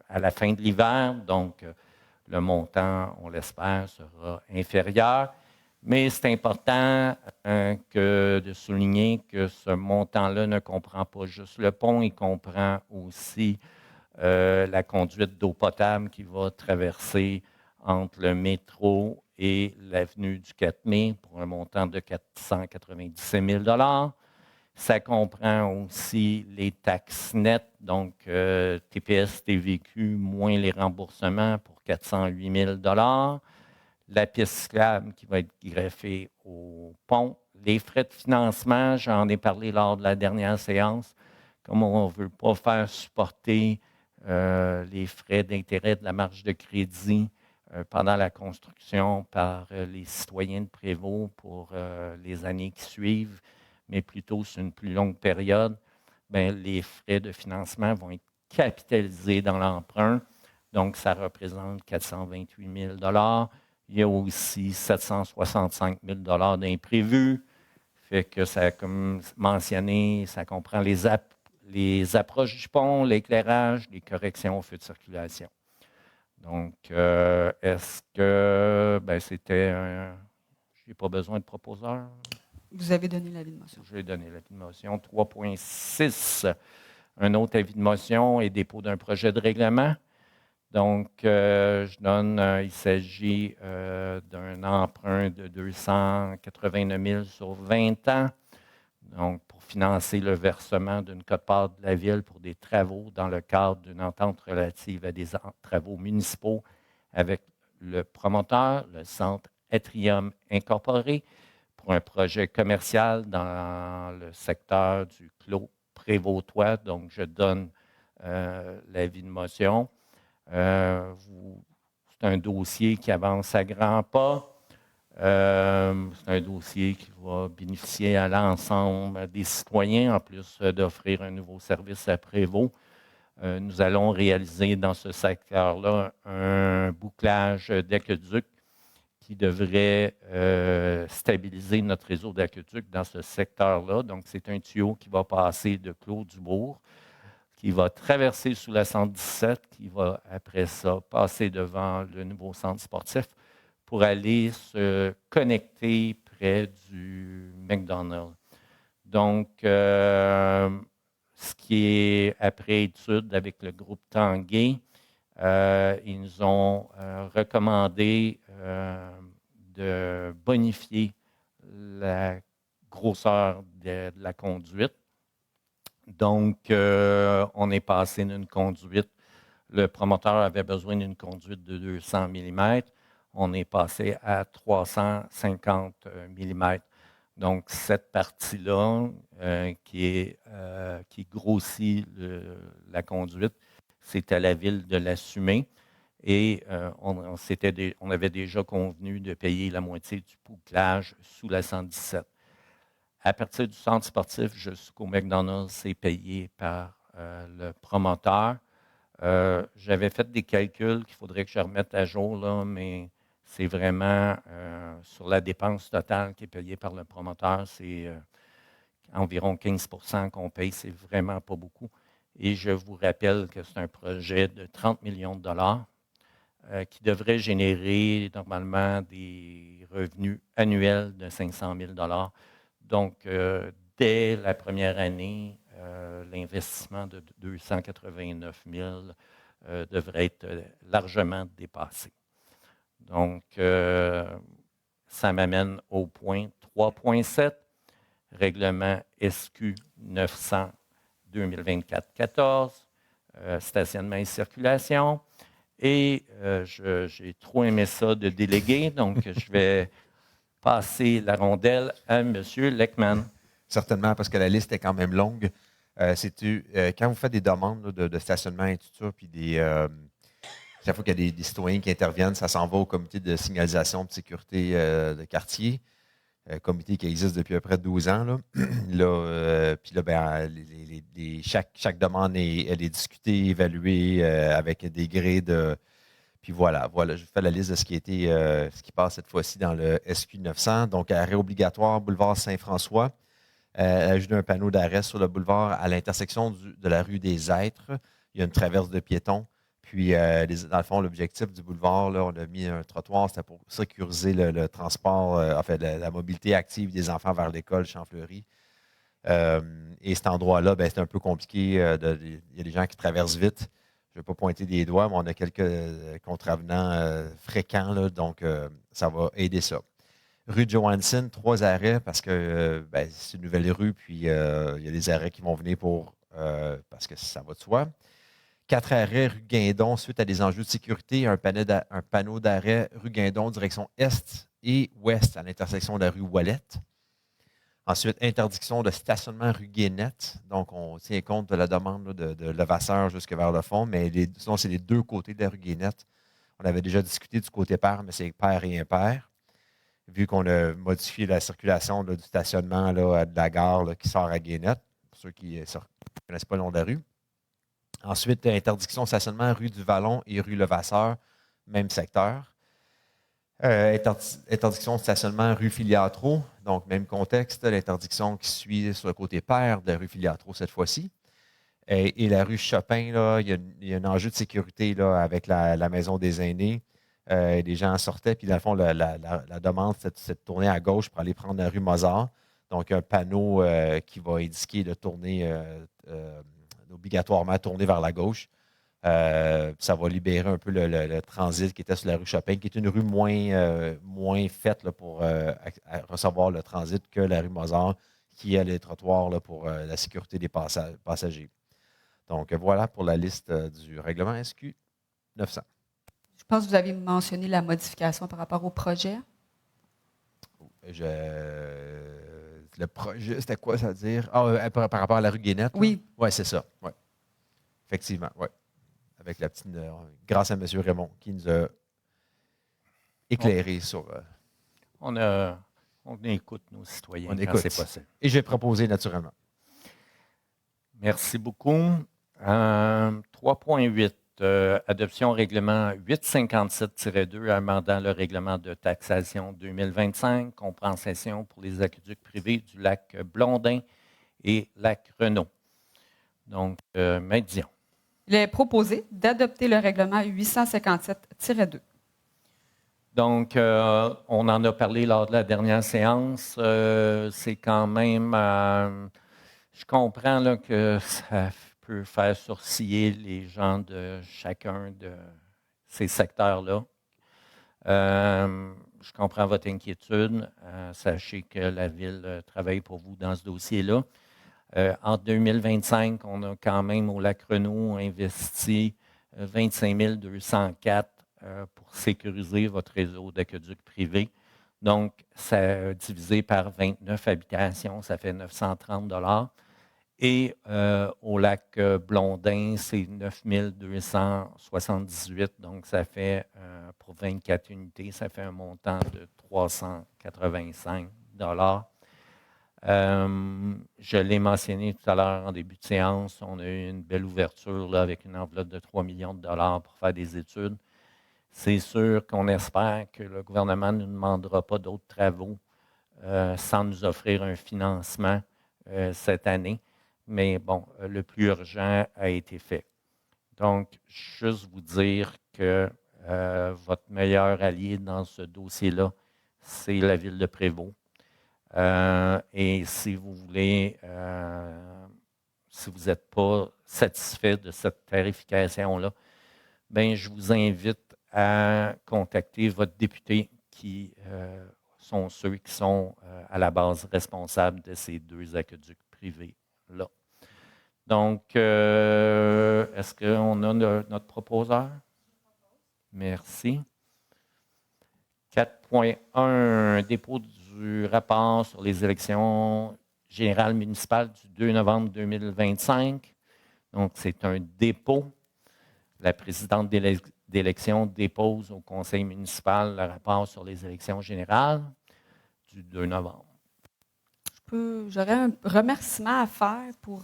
à la fin de l'hiver. Donc, le montant, on l'espère, sera inférieur. Mais c'est important de souligner que ce montant-là ne comprend pas juste le pont, il comprend aussi la conduite d'eau potable qui va traverser entre le métro et l'avenue du 4 mai pour un montant de 497 000 $. Ça comprend aussi les taxes nettes, donc TPS, TVQ, moins les remboursements pour 408 000 $. La piste cyclable qui va être greffée au pont. Les frais de financement, j'en ai parlé lors de la dernière séance. Comme on ne veut pas faire supporter les frais d'intérêt de la marge de crédit pendant la construction par les citoyens de Prévost pour les années qui suivent, mais plutôt sur une plus longue période, bien, les frais de financement vont être capitalisés dans l'emprunt. Donc, ça représente 428 000 $. Il y a aussi 765 000 $ d'imprévus. Fait que ça, comme mentionné, ça comprend les approches du pont, l'éclairage, les corrections au feu de circulation. Donc, est-ce que c'était un... Je n'ai pas besoin de proposeur? Vous avez donné l'avis de motion. J'ai donné l'avis de motion. 3.6, un autre avis de motion et dépôt d'un projet de règlement. Donc, il s'agit d'un emprunt de 289 000 sur 20 ans, donc pour financer le versement d'une quote-part de la Ville pour des travaux dans le cadre d'une entente relative à des travaux municipaux avec le promoteur, le Centre Atrium Incorporé, pour un projet commercial dans le secteur du Clos Prévostois. Donc, je donne l'avis de motion. C'est un dossier qui avance à grands pas. C'est un dossier qui va bénéficier à l'ensemble des citoyens, en plus d'offrir un nouveau service à Prévost. Nous allons réaliser dans ce secteur-là un bouclage d'aqueduc qui devrait stabiliser notre réseau d'aqueduc dans ce secteur-là. Donc, c'est un tuyau qui va passer de Clos-du-Bourg, qui va traverser sous la 117, qui va après ça passer devant le nouveau centre sportif pour aller se connecter près du McDonald's. Donc, ce qui est après étude avec le groupe Tanguay, ils nous ont recommandé de bonifier la grosseur de la conduite. Donc, on est passé d'une conduite. Le promoteur avait besoin d'une conduite de 200 mm. On est passé à 350 mm. Donc, cette partie-là, qui grossit la conduite, c'est à la Ville de l'assumer. Et on avait déjà convenu de payer la moitié du bouclage sous la 117. À partir du centre sportif jusqu'au McDonald's, c'est payé par le promoteur. J'avais fait des calculs qu'il faudrait que je remette à jour, là, mais c'est vraiment sur la dépense totale qui est payée par le promoteur. C'est environ 15 % qu'on paye. C'est vraiment pas beaucoup. Et je vous rappelle que c'est un projet de 30 millions de dollars qui devrait générer normalement des revenus annuels de 500 000 $. Donc, dès la première année, l'investissement de 289 000 devrait être largement dépassé. Donc, ça m'amène au point 3.7, règlement SQ 900 2024-14, stationnement et circulation. Et j'ai trop aimé ça de déléguer, donc je vais passer la rondelle à M. Leckman. Certainement, parce que la liste est quand même longue. Quand vous faites des demandes là, de stationnement et tout ça, puis chaque fois qu'il y a des citoyens qui interviennent, ça s'en va au comité de signalisation de sécurité de quartier, comité qui existe depuis à peu près 12 ans. Là. Puis là, chaque demande elle est discutée, évaluée avec des grés de... Puis voilà, je fais la liste de ce qui passe cette fois-ci dans le SQ 900. Donc, arrêt obligatoire, boulevard Saint-François. Ajout d'un panneau d'arrêt sur le boulevard à l'intersection de la rue des Êtres. Il y a une traverse de piétons. Puis, dans le fond, l'objectif du boulevard, là, on a mis un trottoir, c'était pour sécuriser le transport, la mobilité active des enfants vers l'école Champfleury. Et cet endroit-là, c'est un peu compliqué. Il y a des gens qui traversent vite. je ne vais pas pointer des doigts, mais on a quelques contravenants fréquents, là, donc ça va aider ça. Rue Johansson, 3 arrêts parce que c'est une nouvelle rue, puis il y a des arrêts qui vont venir parce que ça va de soi. 4 arrêts rue Guindon, suite à des enjeux de sécurité, un panneau d'arrêt rue Guindon, direction est et ouest, à l'intersection de la rue Ouellette. Ensuite, interdiction de stationnement rue Guénette. Donc, on tient compte de la demande là, de Levasseur jusque vers le fond, mais sinon, c'est les deux côtés de la rue Guénette. On avait déjà discuté du côté pair, mais c'est pair et impair. Vu qu'on a modifié la circulation là, du stationnement là, de la gare là, qui sort à Guénette, pour ceux qui ne connaissent pas le nom de la rue. Ensuite, interdiction de stationnement rue du Vallon et rue Levasseur, même secteur. Interdiction de stationnement rue Filiatro, donc même contexte, l'interdiction qui suit sur le côté pair de la rue Filiatro cette fois-ci. Et la rue Chopin, là, il y a un enjeu de sécurité là, avec la maison des aînés. Les gens sortaient, puis dans le fond, la demande, c'est de tourner à gauche pour aller prendre la rue Mozart. Donc, un panneau qui va indiquer de tourner, obligatoirement tourner vers la gauche. Ça va libérer un peu le transit qui était sur la rue Chopin, qui est une rue moins faite là, pour recevoir le transit que la rue Mozart, qui a les trottoirs là, pour la sécurité des passagers. Donc, voilà pour la liste du règlement SQ 900. Je pense que vous avez mentionné la modification par rapport au projet. Le projet, c'était quoi, ça veut dire? Par rapport à la rue Guénette? Oui. Oui, c'est ça. Ouais. Effectivement, oui. Avec la petite. Grâce à M. Raymond qui nous a éclairé sur. On écoute nos citoyens on quand écoute. c'est possible. Et j'ai proposé naturellement. Merci beaucoup. 3.8. Adoption règlement 857-2 amendant le règlement de taxation 2025, compensation pour les aqueducs privés du lac Blondin et lac Renault. Donc, Maître Dion. Il est proposé d'adopter le règlement 857-2. Donc, on en a parlé lors de la dernière séance. C'est quand même... je comprends là, que ça peut faire sourciller les gens de chacun de ces secteurs-là. Je comprends votre inquiétude. Sachez que la Ville travaille pour vous dans ce dossier-là. En 2025, on a quand même au lac Renault investi 25 204 pour sécuriser votre réseau d'aqueducs privés. Donc, ça divisé par 29 habitations, ça fait 930 $. Et au lac Blondin, c'est 9 278, donc ça fait, pour 24 unités, ça fait un montant de 385 $. Je l'ai mentionné tout à l'heure en début de séance, on a eu une belle ouverture là, avec une enveloppe de 3 millions de dollars pour faire des études. C'est sûr qu'on espère que le gouvernement ne nous demandera pas d'autres travaux sans nous offrir un financement cette année. Mais bon, le plus urgent a été fait. Donc, juste vous dire que votre meilleur allié dans ce dossier-là, c'est la Ville de Prévost. Et si vous voulez, si vous n'êtes pas satisfait de cette tarification-là, bien, je vous invite à contacter votre député qui sont ceux qui sont à la base responsables de ces deux aqueducs privés-là. Donc, est-ce qu'on a notre proposeur? Merci. 4.1, dépôt du rapport sur les élections générales municipales du 2 novembre 2025. Donc, c'est un dépôt. La présidente d'élection dépose au conseil municipal le rapport sur les élections générales du 2 novembre. J'aurais un remerciement à faire pour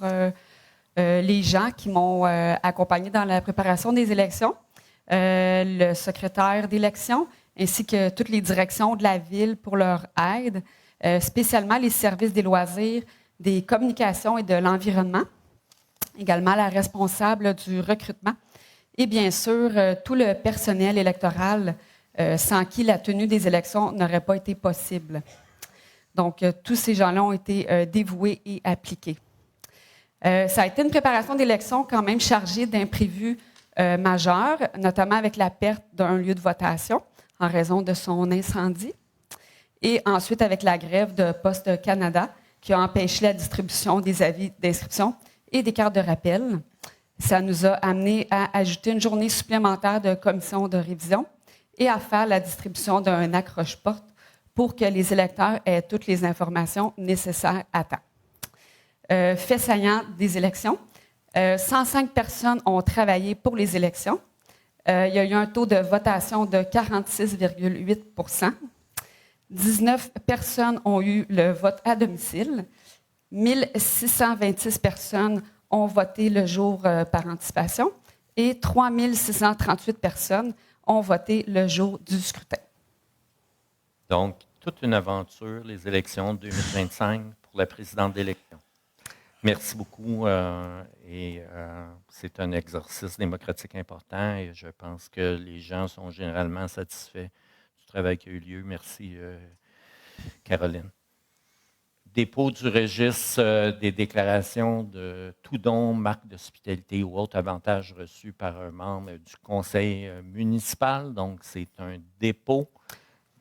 les gens qui m'ont accompagné dans la préparation des élections, le secrétaire d'élection, ainsi que toutes les directions de la Ville pour leur aide, spécialement les services des loisirs, des communications et de l'environnement, également la responsable du recrutement, et bien sûr tout le personnel électoral sans qui la tenue des élections n'aurait pas été possible. Donc, tous ces gens-là ont été dévoués et appliqués. Ça a été une préparation d'élection quand même chargée d'imprévus majeur, notamment avec la perte d'un lieu de votation en raison de son incendie. Et ensuite, avec la grève de Poste Canada, qui a empêché la distribution des avis d'inscription et des cartes de rappel. Ça nous a amené à ajouter une journée supplémentaire de commission de révision et à faire la distribution d'un accroche-porte pour que les électeurs aient toutes les informations nécessaires à temps. Fait saillant des élections, 105 personnes ont travaillé pour les élections. Il y a eu un taux de votation de 46,8 %. 19 personnes ont eu le vote à domicile. 1626 personnes ont voté le jour par anticipation et 3638 personnes ont voté le jour du scrutin. Donc, toute une aventure, les élections 2025 pour la présidente d'élection. Merci beaucoup. C'est un exercice démocratique important et je pense que les gens sont généralement satisfaits du travail qui a eu lieu. Merci, Caroline. Dépôt du registre des déclarations de tout don, marque d'hospitalité ou autre avantage reçu par un membre du conseil municipal. Donc, c'est un dépôt.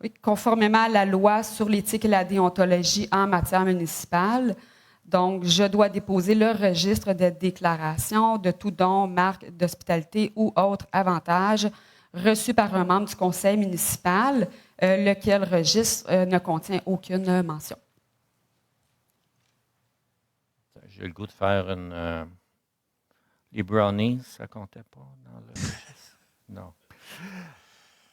Oui, conformément à la loi sur l'éthique et la déontologie en matière municipale. Donc, je dois déposer le registre de déclaration de tout don, marque d'hospitalité ou autre avantage reçu par un membre du conseil municipal, lequel registre ne contient aucune mention. J'ai le goût de faire les brownies, ça comptait pas dans le registre? Non.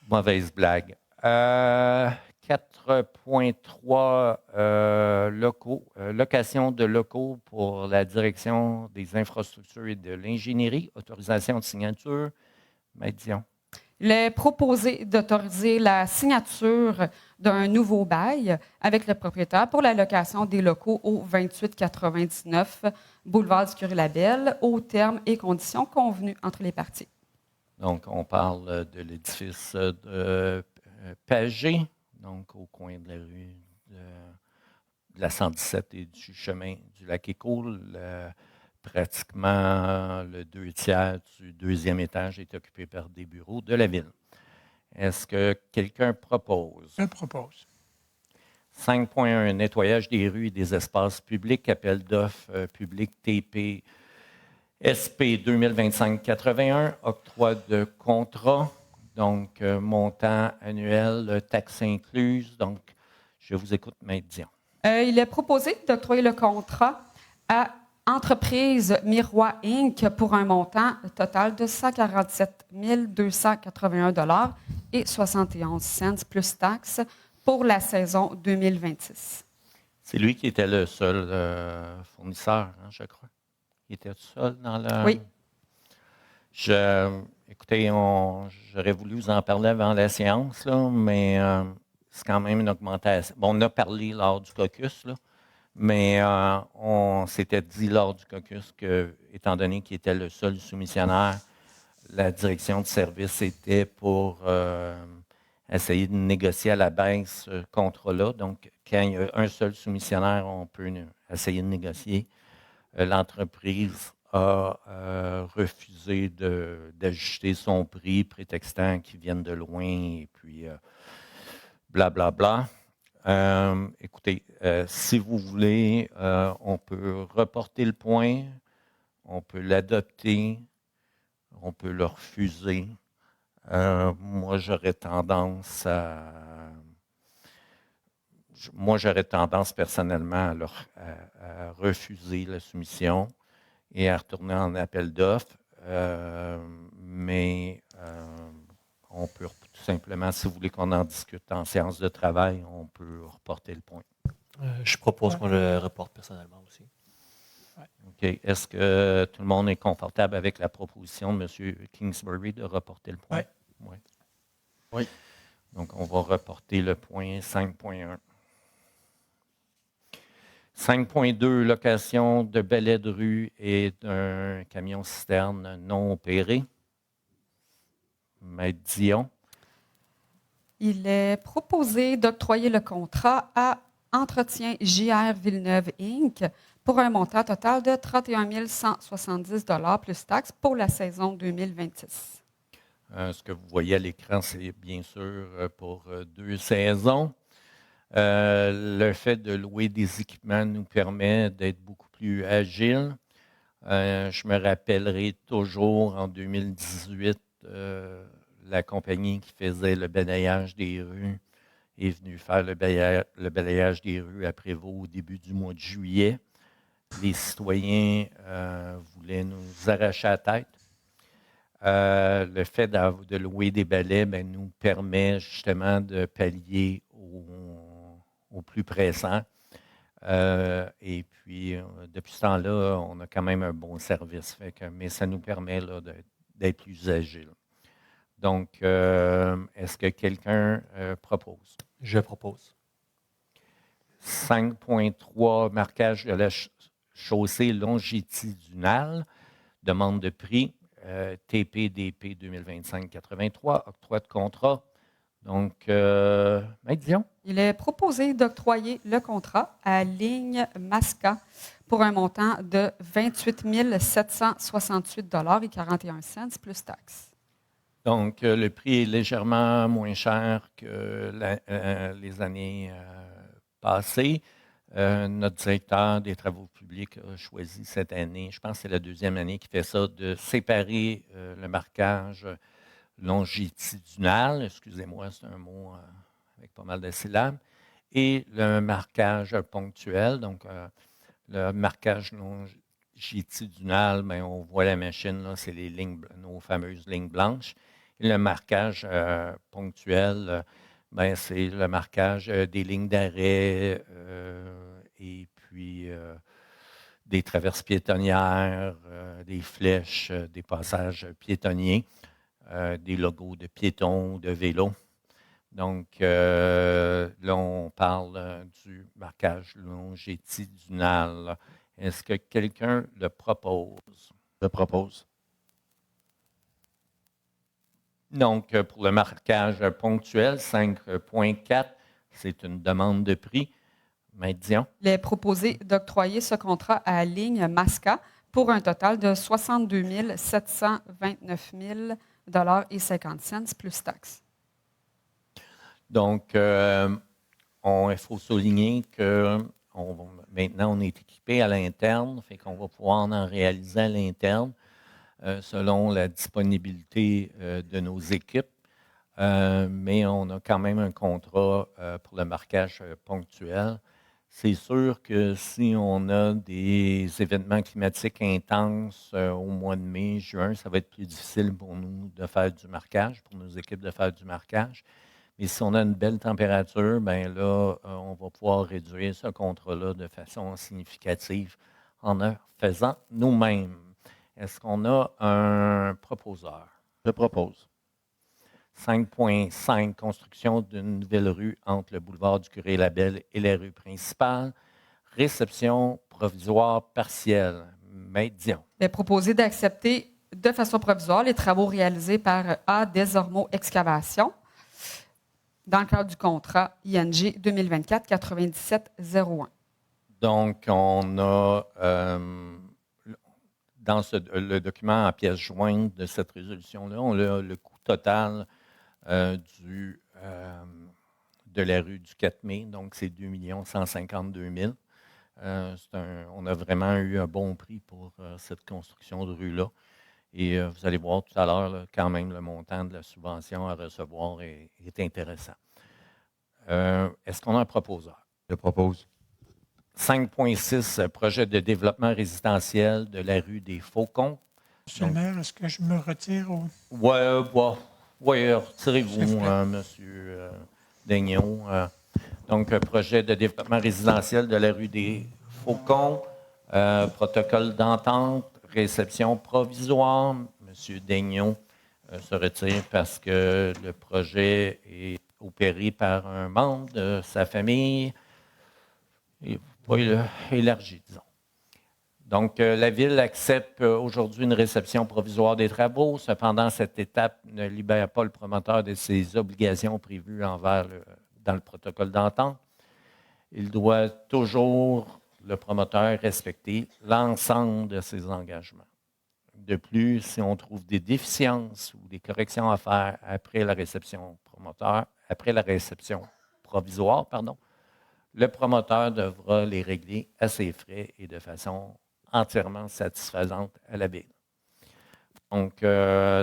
Mauvaise blague. 4.3 locaux, location de locaux pour la direction des infrastructures et de l'ingénierie, autorisation de signature. Maître Dion. Il est proposé d'autoriser la signature d'un nouveau bail avec le propriétaire pour la location des locaux au 2899 boulevard du Curie-Labelle, aux termes et conditions convenus entre les parties. Donc, on parle de l'édifice de Pagé, donc au coin de la rue de la 117 et du chemin du Lac-Éco. Pratiquement le 2/3 du deuxième étage est occupé par des bureaux de la ville. Est-ce que quelqu'un propose? Je propose. 5.1, nettoyage des rues et des espaces publics, appel d'offres public TP SP 2025-81, octroi de contrat, donc montant annuel, taxe incluse. Donc, je vous écoute, Maître Dion. Il est proposé d'octroyer le contrat à Entreprise Miroir Inc. pour un montant total de 147 281 $ et 71 cents plus taxes pour la saison 2026. C'est lui qui était le seul fournisseur, hein, je crois. Il était tout seul dans le... Oui. Écoutez, j'aurais voulu vous en parler avant la séance, là, mais c'est quand même une augmentation. Bon, on a parlé lors du caucus, là, mais on s'était dit lors du caucus que, étant donné qu'il était le seul soumissionnaire, la direction de service était pour essayer de négocier à la baisse ce contrat-là. Donc, quand il y a un seul soumissionnaire, on peut essayer de négocier. L'entreprise a refusé d'ajuster son prix, prétextant qu'ils viennent de loin et puis blablabla. Écoutez, si vous voulez, on peut reporter le point, on peut l'adopter, on peut le refuser. Moi, j'aurais tendance personnellement à refuser la soumission et à retourner en appel d'offres. Mais on peut tout simplement, si vous voulez qu'on en discute en séance de travail, on peut reporter le point. Je propose qu'on le reporte personnellement aussi. OK. Est-ce que tout le monde est confortable avec la proposition de M. Kingsbury de reporter le point? Oui. Oui. Donc, on va reporter le point 5.1. 5.2, location de balais de rue et d'un camion-citerne non opéré. Maître Dion. Il est proposé d'octroyer le contrat à Entretien JR Villeneuve Inc. pour un montant total de 31 170 plus taxes pour la saison 2026. Ce que vous voyez à l'écran, c'est bien sûr pour 2 saisons. Le fait de louer des équipements nous permet d'être beaucoup plus agile. Je me rappellerai toujours en 2018, la compagnie qui faisait le balayage des rues est venue faire le balayage des rues à Prévost au début du mois de juillet. Les citoyens voulaient nous arracher la tête. Le fait de louer des balais nous permet justement de pallier au plus pressant. Et puis, depuis ce temps-là, on a quand même un bon service. Mais ça nous permet là, d'être plus agile. Donc, est-ce que quelqu'un propose? Je propose. 5.3, marquage de la chaussée longitudinale, demande de prix, TPDP 2025-83, octroi de contrat. Donc, Maître Dion? Il est proposé d'octroyer le contrat à Ligne Masca pour un montant de 28 768,41 plus taxes. Donc, le prix est légèrement moins cher que les années passées. Notre directeur des travaux publics a choisi cette année, je pense que c'est la deuxième année qu'il fait ça, de séparer le marquage longitudinal, excusez-moi, c'est un mot avec pas mal de syllabes, et le marquage ponctuel. Donc, le marquage longitudinal, on voit la machine, là, c'est les lignes, nos fameuses lignes blanches. Et le marquage ponctuel, c'est le marquage des lignes d'arrêt et puis des traverses piétonnières, des flèches, des passages piétonniers, des logos de piétons, de vélos. Donc, là, on parle du marquage longitudinal. Est-ce que quelqu'un le propose? Je propose. Donc, pour le marquage ponctuel, 5.4, c'est une demande de prix. Maître Dion? Il est proposé d'octroyer ce contrat à Ligne Masca pour un total de 62 729,50 plus taxes. Donc, il faut souligner que maintenant, on est équipé à l'interne, fait qu'on va pouvoir en réaliser à l'interne selon la disponibilité de nos équipes. Mais on a quand même un contrat pour le marquage ponctuel. C'est sûr que si on a des événements climatiques intenses au mois de mai, juin, ça va être plus difficile pour nous de faire du marquage, pour nos équipes de faire du marquage. Mais si on a une belle température, là, on va pouvoir réduire ce contrat-là de façon significative en le faisant nous-mêmes. Est-ce qu'on a un proposeur? Je propose. 5.5, construction d'une nouvelle rue entre le boulevard du Curé-Labelle et la rue principale. Réception provisoire partielle. Maître Dion. Il est proposé d'accepter de façon provisoire les travaux réalisés par A. Desormeaux Excavation dans le cadre du contrat ING 2024-9701. Donc, on a dans le document en pièce jointe de cette résolution-là, on a le coût total de la rue du 4 mai, donc c'est 2 152 000. On a vraiment eu un bon prix pour cette construction de rue-là. Et vous allez voir tout à l'heure, là, quand même, le montant de la subvention à recevoir est intéressant. Est-ce qu'on a un proposeur? Je propose. 5.6, projet de développement résidentiel de la rue des Faucons. Monsieur le maire, est-ce que je me retire? Oui, retirez-vous, Monsieur Daigneault. Donc, projet de développement résidentiel de la rue des Faucons, protocole d'entente, réception provisoire. Monsieur Daigneault se retire parce que le projet est opéré par un membre de sa famille et pas élargi, disons. Donc, la Ville accepte aujourd'hui une réception provisoire des travaux. Cependant, cette étape ne libère pas le promoteur de ses obligations prévues dans le protocole d'entente. Il doit toujours le promoteur respecter l'ensemble de ses engagements. De plus, si on trouve des déficiences ou des corrections à faire après la réception provisoire, le promoteur devra les régler à ses frais et de façon entièrement satisfaisante à la ville. Donc,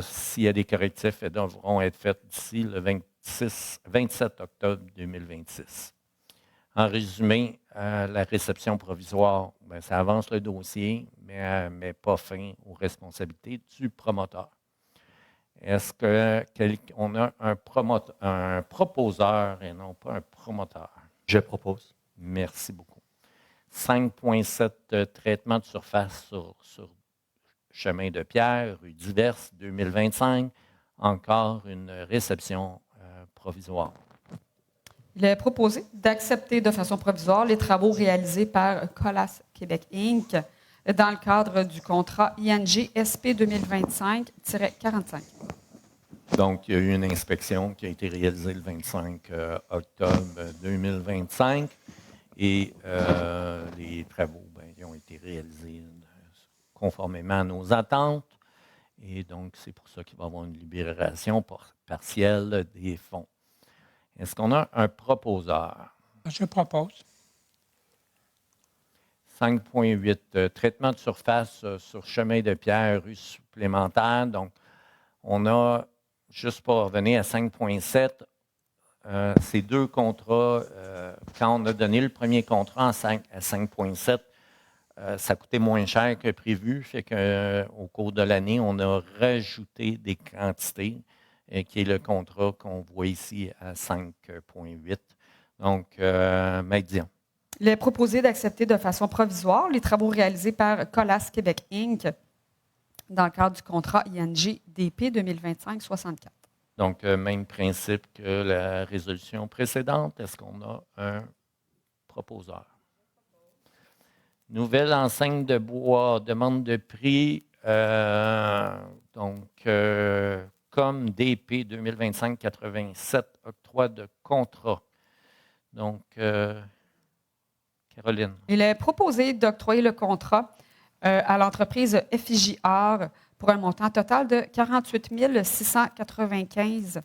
s'il y a des correctifs, ils devront être faits d'ici le 27 octobre 2026. En résumé, la réception provisoire, ça avance le dossier, mais ne met pas fin aux responsabilités du promoteur. Est-ce qu'on a un proposeur et non pas un promoteur? Je propose. Merci beaucoup. 5,7 traitement de surface sur chemin de pierre, rue Diverse, 2025. Encore une réception provisoire. Il est proposé d'accepter de façon provisoire les travaux réalisés par Colas Québec Inc. dans le cadre du contrat ING SP 2025-45. Donc, il y a eu une inspection qui a été réalisée le 25 octobre 2025 et les travaux ils ont été réalisés conformément à nos attentes. Et donc, c'est pour ça qu'il va y avoir une libération partielle des fonds. Est-ce qu'on a un proposeur? Je propose. 5,8 traitement de surface sur chemin de pierre, rue supplémentaire. Donc, on a, juste pour revenir à 5,7, ces deux contrats, quand on a donné le premier contrat à 5,7, ça coûtait moins cher que prévu. Fait qu'au cours de l'année, on a rajouté des quantités, qui est le contrat qu'on voit ici à 5,8. Donc, Maître Dion. Il est proposé d'accepter de façon provisoire les travaux réalisés par Colas Québec Inc. dans le cadre du contrat ING DP 2025-64. Donc, même principe que la résolution précédente. Est-ce qu'on a un proposeur? Nouvelle enseigne de bois, demande de prix, comme DP 2025-87, octroi de contrat. Donc, Caroline. Il est proposé d'octroyer le contrat à l'entreprise FIJR pour un montant total de 48 695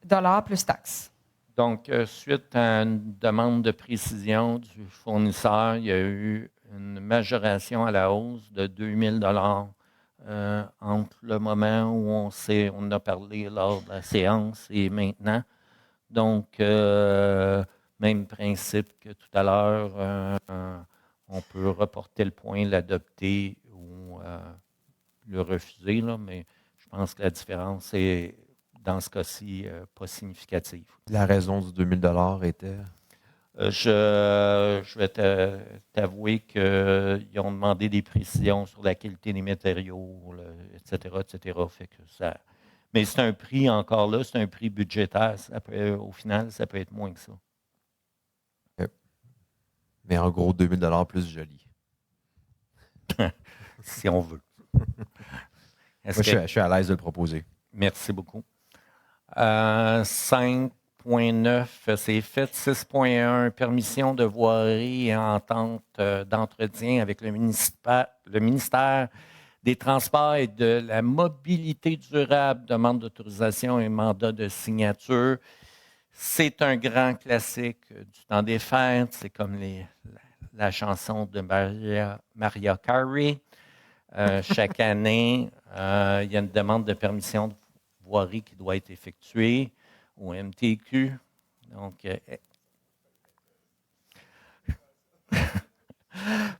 $ plus taxes. Donc, suite à une demande de précision du fournisseur, il y a eu une majoration à la hausse de 2 000 $ entre le moment où on a parlé lors de la séance et maintenant. Donc, même principe que tout à l'heure, on peut reporter le point, l'adopter ou le refuser, là, mais je pense que la différence est, dans ce cas-ci, pas significative. La raison du 2 000 était? Je vais t'avouer qu'ils ont demandé des précisions sur la qualité des matériaux, etc., etc. Fait que ça... Mais c'est un prix, encore là, c'est un prix budgétaire. Au final, ça peut être moins que ça. Mais en gros, 2 000 plus joli. Si on veut. Moi, je suis à l'aise de le proposer. Merci beaucoup. 5,9, c'est fait. 6,1, permission de voirie et entente d'entretien avec le ministère des Transports et de la Mobilité durable, demande d'autorisation et mandat de signature. C'est un grand classique du temps des fêtes. C'est comme la chanson de Mariah Carey. Chaque année, il y a une demande de permission de voirie qui doit être effectuée au MTQ. Donc,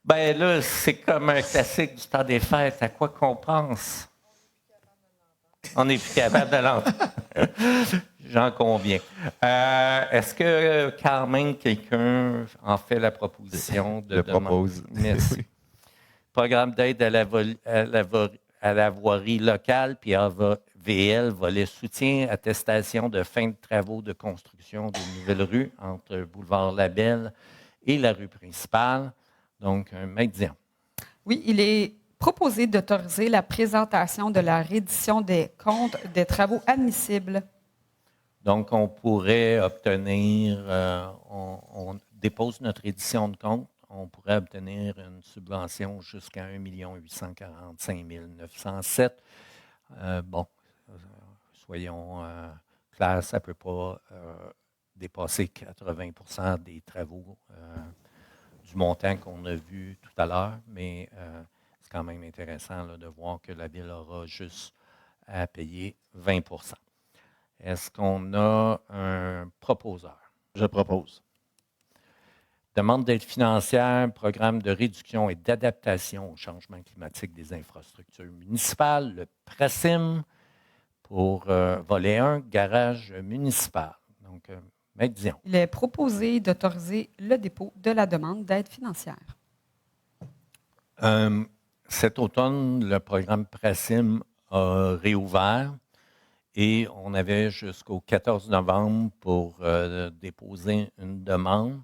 ben là, c'est comme un classique du temps des fêtes. À quoi qu'on pense? On n'est plus capable de l'entendre. J'en conviens. Est-ce que Carmen, quelqu'un en fait la proposition de Je demande? propose. Merci. Oui. Programme d'aide à la voirie locale, puis AVL, volet soutien, attestation de fin de travaux de construction de nouvelles rues entre boulevard Labelle et la rue principale. Donc, Maître Dion. Oui, il est proposé d'autoriser la présentation de la reddition des comptes des travaux admissibles. Donc, on pourrait obtenir, on dépose notre édition de compte, on pourrait obtenir une subvention jusqu'à 1 845 907. Bon, soyons clairs, ça ne peut pas dépasser 80 des travaux du montant qu'on a vu tout à l'heure, mais c'est quand même intéressant là, de voir que la Ville aura juste à payer 20 %. Est-ce qu'on a un proposeur? Je propose. Demande d'aide financière, programme de réduction et d'adaptation au changement climatique des infrastructures municipales, le PRACIM, pour volet 1, garage municipal. Donc, Maître Dion. Il est proposé d'autoriser le dépôt de la demande d'aide financière. Cet automne, le programme PRACIM a réouvert et on avait jusqu'au 14 novembre pour déposer une demande.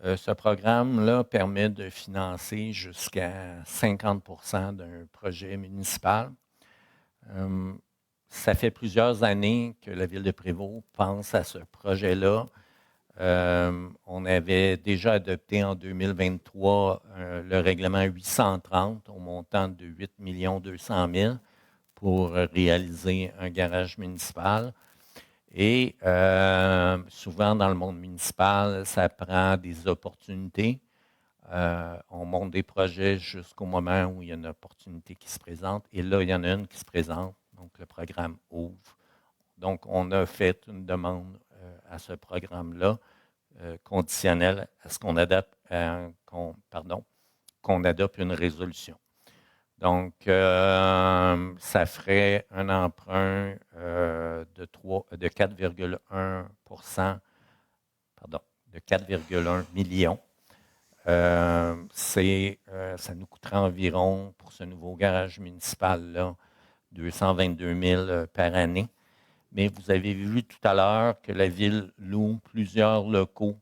Ce programme-là permet de financer jusqu'à 50 % d'un projet municipal. Ça fait plusieurs années que la Ville de Prévost pense à ce projet-là. On avait déjà adopté en 2023 le règlement 830 au montant de 8 200 000 pour réaliser un garage municipal. Et souvent, dans le monde municipal, ça prend des opportunités. On monte des projets jusqu'au moment où il y a une opportunité qui se présente. Et là, il y en a une qui se présente. Donc, le programme ouvre. Donc, on a fait une demande à ce programme-là, conditionnelle à ce qu'on adopte, qu'on adopte une résolution. Donc, ça ferait un emprunt de 4,1 de 4,1 millions. Ça nous coûtera environ, pour ce nouveau garage municipal-là, 222 000 par année. Mais vous avez vu tout à l'heure que la Ville loue plusieurs locaux.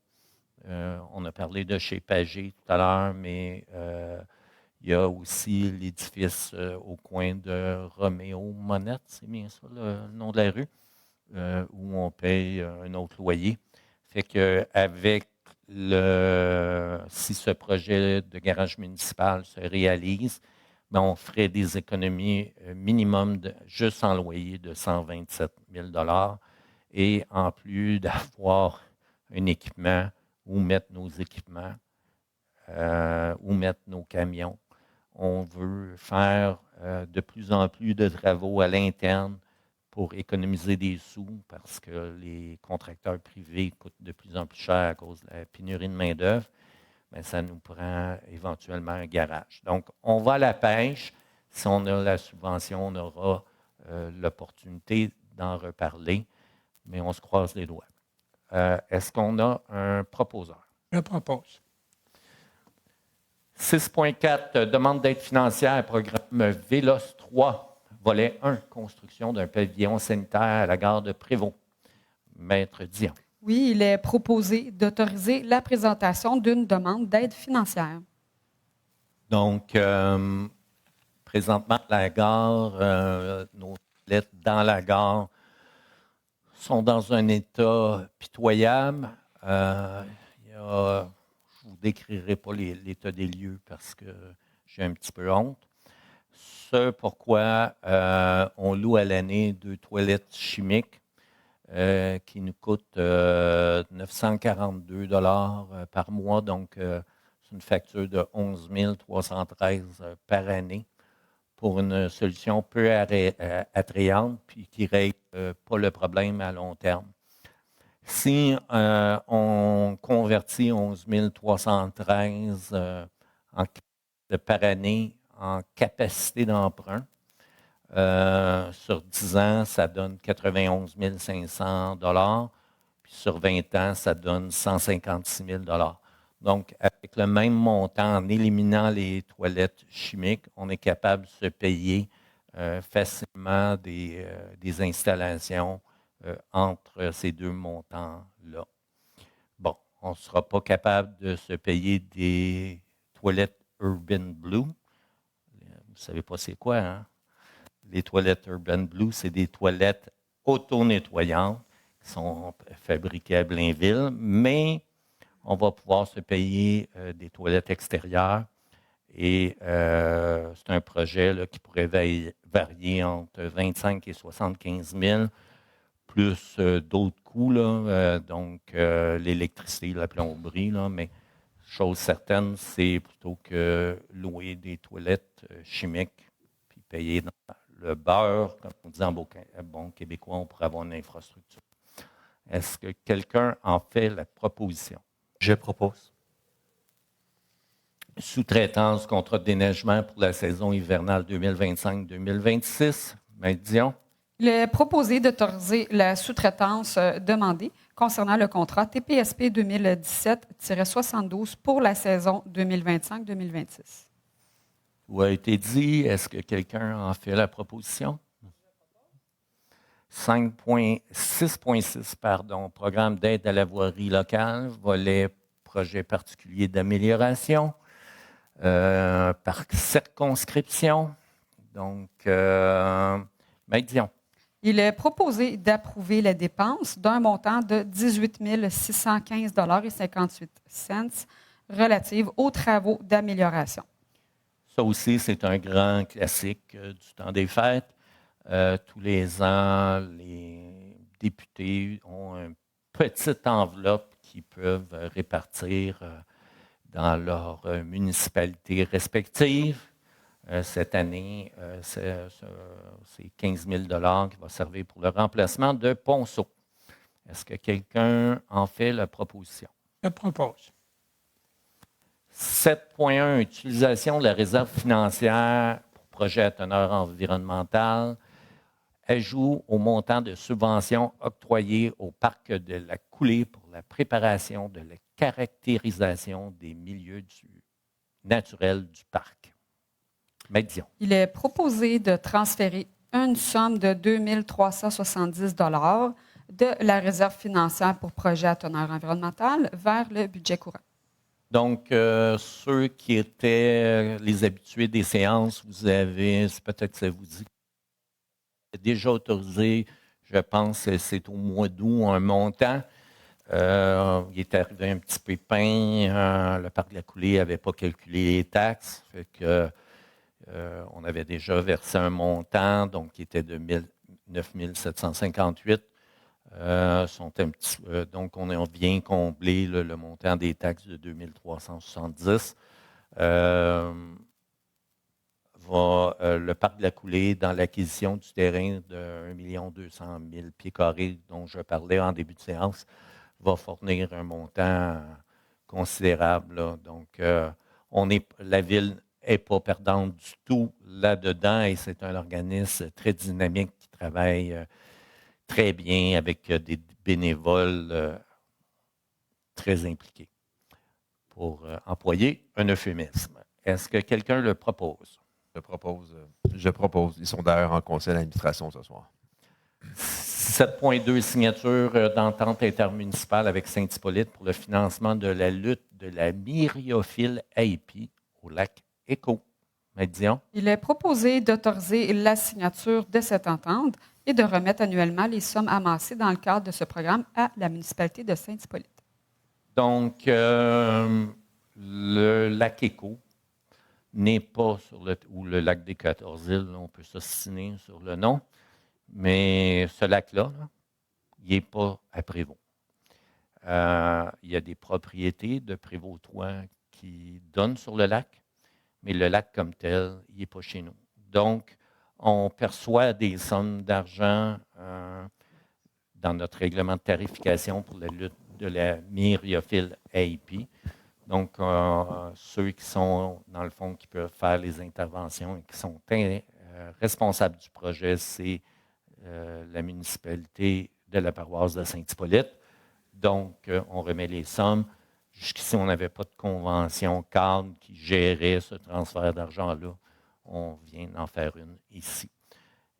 On a parlé de chez Pagé tout à l'heure, mais il y a aussi l'édifice au coin de Roméo-Monette, c'est bien ça le nom de la rue, où on paye un autre loyer. Fait qu'avec si ce projet de garage municipal se réalise, bien, on ferait des économies minimum juste en loyer de 127 000 $. Et en plus d'avoir un équipement, où mettre nos équipements, où mettre nos camions, on veut faire de plus en plus de travaux à l'interne pour économiser des sous parce que les contracteurs privés coûtent de plus en plus cher à cause de la pénurie de main-d'œuvre. Bien, ça nous prend éventuellement un garage. Donc, on va à la pêche. Si on a la subvention, on aura l'opportunité d'en reparler, mais on se croise les doigts. Est-ce qu'on a un proposeur? Je propose. 6.4, demande d'aide financière, programme VELOS 3, volet 1, construction d'un pavillon sanitaire à la gare de Prévost. Maître Dion. Oui, il est proposé d'autoriser la présentation d'une demande d'aide financière. Donc, présentement, la gare, nos toilettes dans la gare sont dans un état pitoyable. Je ne vous décrirai pas l'état des lieux parce que j'ai un petit peu honte. Ce pourquoi on loue à l'année 2 toilettes chimiques qui nous coûtent 942 $ par mois. Donc, c'est une facture de 11 313 par année pour une solution peu attrayante puis qui ne règle pas le problème à long terme. Si on convertit 11 313 par année en capacité d'emprunt, sur 10 ans, ça donne 91 500 $, puis sur 20 ans, ça donne 156 000 $. Donc, avec le même montant, en éliminant les toilettes chimiques, on est capable de se payer facilement des installations entre ces deux montants-là. Bon, on ne sera pas capable de se payer des toilettes Urban Blue. Vous ne savez pas c'est quoi, hein? Les toilettes Urban Blue, c'est des toilettes auto-nettoyantes qui sont fabriquées à Blainville, mais on va pouvoir se payer des toilettes extérieures. Et c'est un projet là, qui pourrait varier entre 25 et 75 000, plus d'autres coûts, là, donc l'électricité, la plomberie, là, mais chose certaine, c'est plutôt que louer des toilettes chimiques puis payer dans le beurre, comme on dit en bon québécois, on pourrait avoir une infrastructure. Est-ce que quelqu'un en fait la proposition? Je propose. Sous-traitance, contrat de déneigement pour la saison hivernale 2025-2026. Maître Dion. Il est proposé d'autoriser la sous-traitance demandée concernant le contrat TPSP 2017-72 pour la saison 2025-2026. Tout a été dit. Est-ce que quelqu'un en fait la proposition? 6.6, programme d'aide à la voirie locale, volet projet particulier d'amélioration. Par circonscription. Donc, Maître Dion. Il est proposé d'approuver les dépenses d'un montant de 18 615,58 $ relatives aux travaux d'amélioration. Ça aussi, c'est un grand classique du temps des fêtes. Tous les ans, les députés ont une petite enveloppe qu'ils peuvent répartir dans leurs municipalités respectives. Cette année, c'est 15 000 $ qui va servir pour le remplacement de ponceaux. Est-ce que quelqu'un en fait la proposition? Je propose. 7.1, utilisation de la réserve financière pour projet à teneur environnementale. Ajout au montant de subventions octroyées au parc de la Coulée pour la préparation de la caractérisation des milieux naturels du parc. Maître Dion. Il est proposé de transférer une somme de 2 370 $ de la réserve financière pour projet à teneur environnementale vers le budget courant. Donc, ceux qui étaient les habitués des séances, vous avez, peut-être que ça vous dit, déjà autorisé, je pense que c'est au mois d'août, un montant. Il est arrivé un petit pépin. Le parc de la Coulée n'avait pas calculé les taxes. Fait que, on avait déjà versé un montant, donc qui était de 9 758. Donc, on vient combler le montant des taxes de 2 370. Le parc de la Coulée, dans l'acquisition du terrain de 1 200 000 pieds carrés dont je parlais en début de séance, va fournir un montant considérable. Là. Donc, la ville n'est pas perdante du tout là-dedans et c'est un organisme très dynamique qui travaille très bien avec des bénévoles très impliqués, pour employer un euphémisme. Est-ce que quelqu'un le propose? Je propose. Ils sont d'ailleurs en conseil d'administration ce soir. 7.2, signature d'entente intermunicipale avec Saint-Hippolyte pour le financement de la lutte de la myriophile AIP au lac Écho. Maître Dion. Il est proposé d'autoriser la signature de cette entente et de remettre annuellement les sommes amassées dans le cadre de ce programme à la municipalité de Saint-Hippolyte. Donc, le lac Écho n'est pas ou le lac des 14 îles, on peut s'ostiner sur le nom, mais ce lac-là, il n'est pas à Prévost. Il y a des propriétés de Prévost-Trois qui donnent sur le lac, mais le lac comme tel, il n'est pas chez nous. Donc, on perçoit des sommes d'argent dans notre règlement de tarification pour la lutte de la myriophile AIP. Donc, ceux qui sont, dans le fond, qui peuvent faire les interventions et qui sont responsables du projet, c'est la municipalité de la paroisse de Saint-Hippolyte. Donc, on remet les sommes. Jusqu'ici, on n'avait pas de convention cadre qui gérait ce transfert d'argent-là. On vient d'en faire une ici.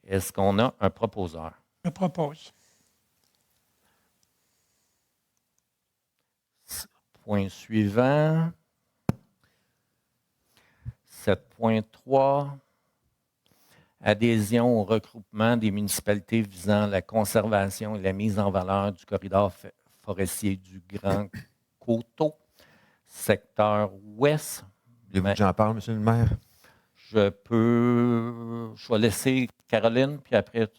Est-ce qu'on a un proposeur? Je propose. Point suivant. 7.3. Adhésion au regroupement des municipalités visant la conservation et la mise en valeur du corridor forestier du Grand Coteau, secteur ouest. Voulez-vous que j'en parle, M. le maire? Je vais laisser Caroline, puis après,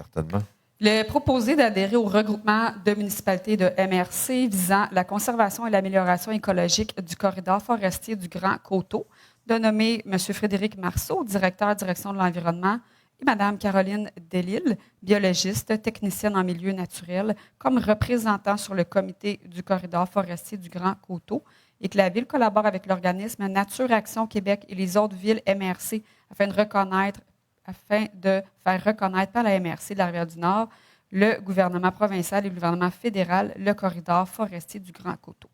Certainement. Il est proposé d'adhérer au regroupement de municipalités de MRC visant la conservation et l'amélioration écologique du corridor forestier du Grand Coteau, de nommer M. Frédéric Marceau, directeur direction de l'environnement, et Mme Caroline Delisle, biologiste, technicienne en milieu naturel, comme représentant sur le comité du corridor forestier du Grand Coteau, et que la Ville collabore avec l'organisme Nature Action Québec et les autres villes MRC afin de faire reconnaître par la MRC de la Rivière-du-Nord, le gouvernement provincial et le gouvernement fédéral, le corridor forestier du Grand Coteau.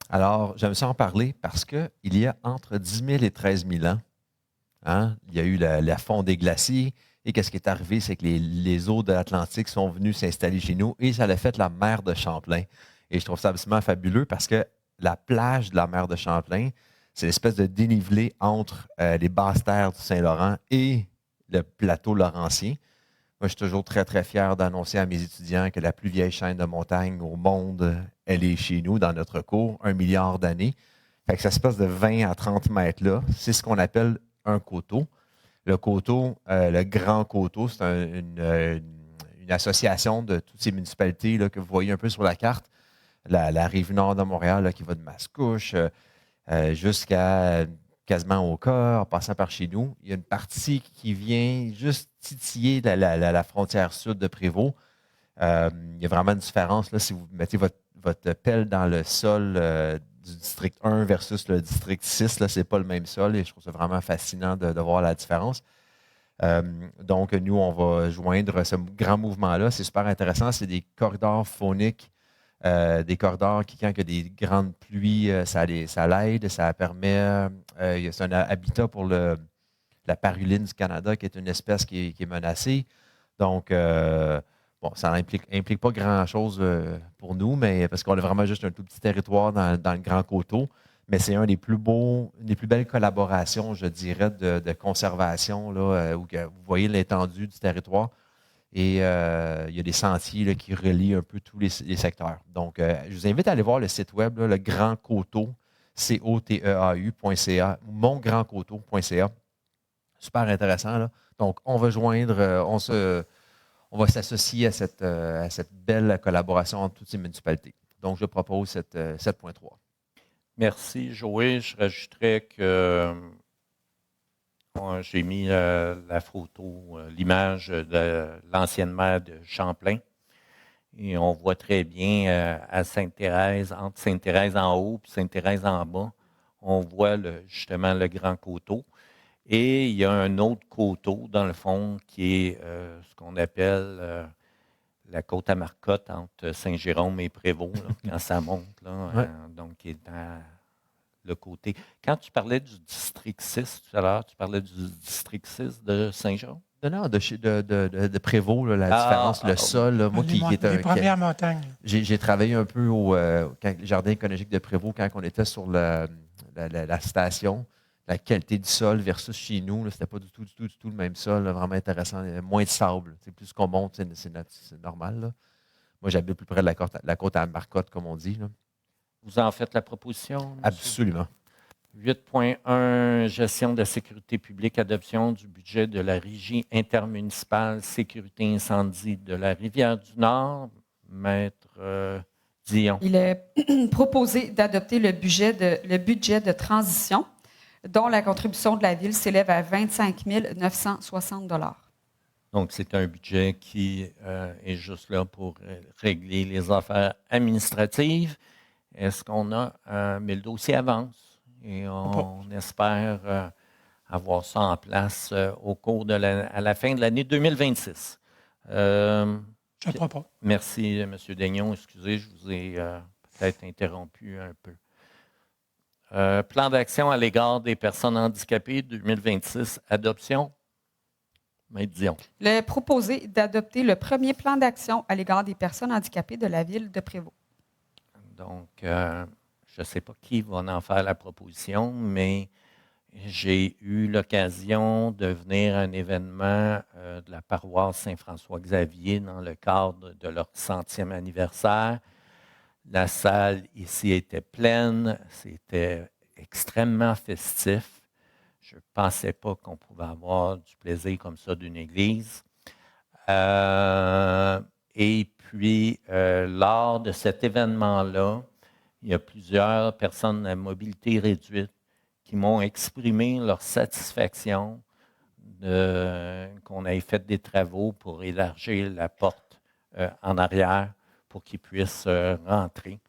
Alors, j'aime ça en parler parce qu'il y a entre 10 000 et 13 000 ans, hein, il y a eu la fonte des glaciers. Et qu'est-ce qui est arrivé? C'est que les eaux de l'Atlantique sont venues s'installer chez nous et ça a fait la mer de Champlain. Et je trouve ça absolument fabuleux parce que la plage de la mer de Champlain, c'est l'espèce de dénivelé entre les basses terres du Saint-Laurent et le plateau laurentien. Moi, je suis toujours très, très fier d'annoncer à mes étudiants que la plus vieille chaîne de montagne au monde, elle est chez nous, dans notre cours, 1 milliard d'années. Fait que cette espèce de 20 à 30 mètres-là, c'est ce qu'on appelle un coteau. Le coteau, le Grand Coteau, c'est une association de toutes ces municipalités là, que vous voyez un peu sur la carte. La rive nord de Montréal, là, qui va de Mascouche jusqu'à quasiment au Cor, en passant par chez nous. Il y a une partie qui vient juste titiller la frontière sud de Prévost. Il y a vraiment une différence là, si vous mettez votre pelle dans le sol du district 1 versus le district 6. Ce n'est pas le même sol et je trouve ça vraiment fascinant de voir la différence. Donc, nous, on va joindre ce grand mouvement-là. C'est super intéressant. C'est des corridors fauniques, des corridors qui, quand il y a des grandes pluies, ça l'aide, ça permet. C'est un habitat pour la paruline du Canada, qui est une espèce qui est menacée. Donc, ça n'implique pas grand-chose pour nous, mais parce qu'on a vraiment juste un tout petit territoire dans le Grand Coteau. Mais c'est un des plus belles collaborations, je dirais, de conservation, là, où vous voyez l'étendue du territoire. Et il y a des sentiers là, qui relient un peu tous les secteurs. Donc, je vous invite à aller voir le site web, là, le Grand Coteau, COTEAU.ca, mongrandcoteau.ca. Super intéressant. Là. Donc, on va joindre, on va s'associer à cette belle collaboration entre toutes ces municipalités. Donc, je propose 7.3. Merci, Joël. Je rajouterais que j'ai mis la photo, l'image de l'ancienne maire de Champlain. Et on voit très bien à Sainte-Thérèse, entre Sainte-Thérèse en haut et Sainte-Thérèse en bas, on voit justement le Grand Coteau. Et il y a un autre coteau, dans le fond, qui est ce qu'on appelle la côte à Marcotte entre Saint-Jérôme et Prévost, là, quand ça monte, là, Ouais. donc qui est dans le côté. Quand tu parlais du district 6 tout à l'heure, tu parlais du district 6 de Saint-Jérôme? Non, de Prévost, là, la différence, le sol. Là, moi, Les premières montagnes. J'ai travaillé un peu au jardin écologique de Prévost quand on était sur la station. La qualité du sol versus chez nous, ce n'était pas du tout le même sol, là, vraiment intéressant. Moins de sable. Plus qu'on monte, c'est normal. Là. Moi, j'habite plus près de la côte à Marcotte, comme on dit. Là. Vous en faites la proposition? Monsieur? Absolument. 8.1, gestion de la sécurité publique, adoption du budget de la Régie intermunicipale sécurité incendie de la Rivière-du-Nord. Maître Dion. Il est proposé d'adopter le budget de transition, dont la contribution de la Ville s'élève à 25 960 $. Donc, c'est un budget qui est juste là pour régler les affaires administratives. Est-ce qu'on a... mais le dossier avance et on espère avoir ça en place au cours à la fin de l'année 2026. Je ne crois pas. Merci, M. Daignon. Excusez, je vous ai peut-être interrompu un peu. Plan d'action à l'égard des personnes handicapées 2026, adoption. Maître Dion. Il est proposé d'adopter le premier plan d'action à l'égard des personnes handicapées de la Ville de Prévost. Donc, je ne sais pas qui va en faire la proposition, mais j'ai eu l'occasion de venir à un événement de la paroisse Saint-François-Xavier dans le cadre de leur 100e anniversaire. La salle ici était pleine. C'était extrêmement festif. Je ne pensais pas qu'on pouvait avoir du plaisir comme ça d'une église. Et puis, lors de cet événement-là, il y a plusieurs personnes à mobilité réduite qui m'ont exprimé leur satisfaction qu'on ait fait des travaux pour élargir la porte en arrière pour qu'ils puissent rentrer.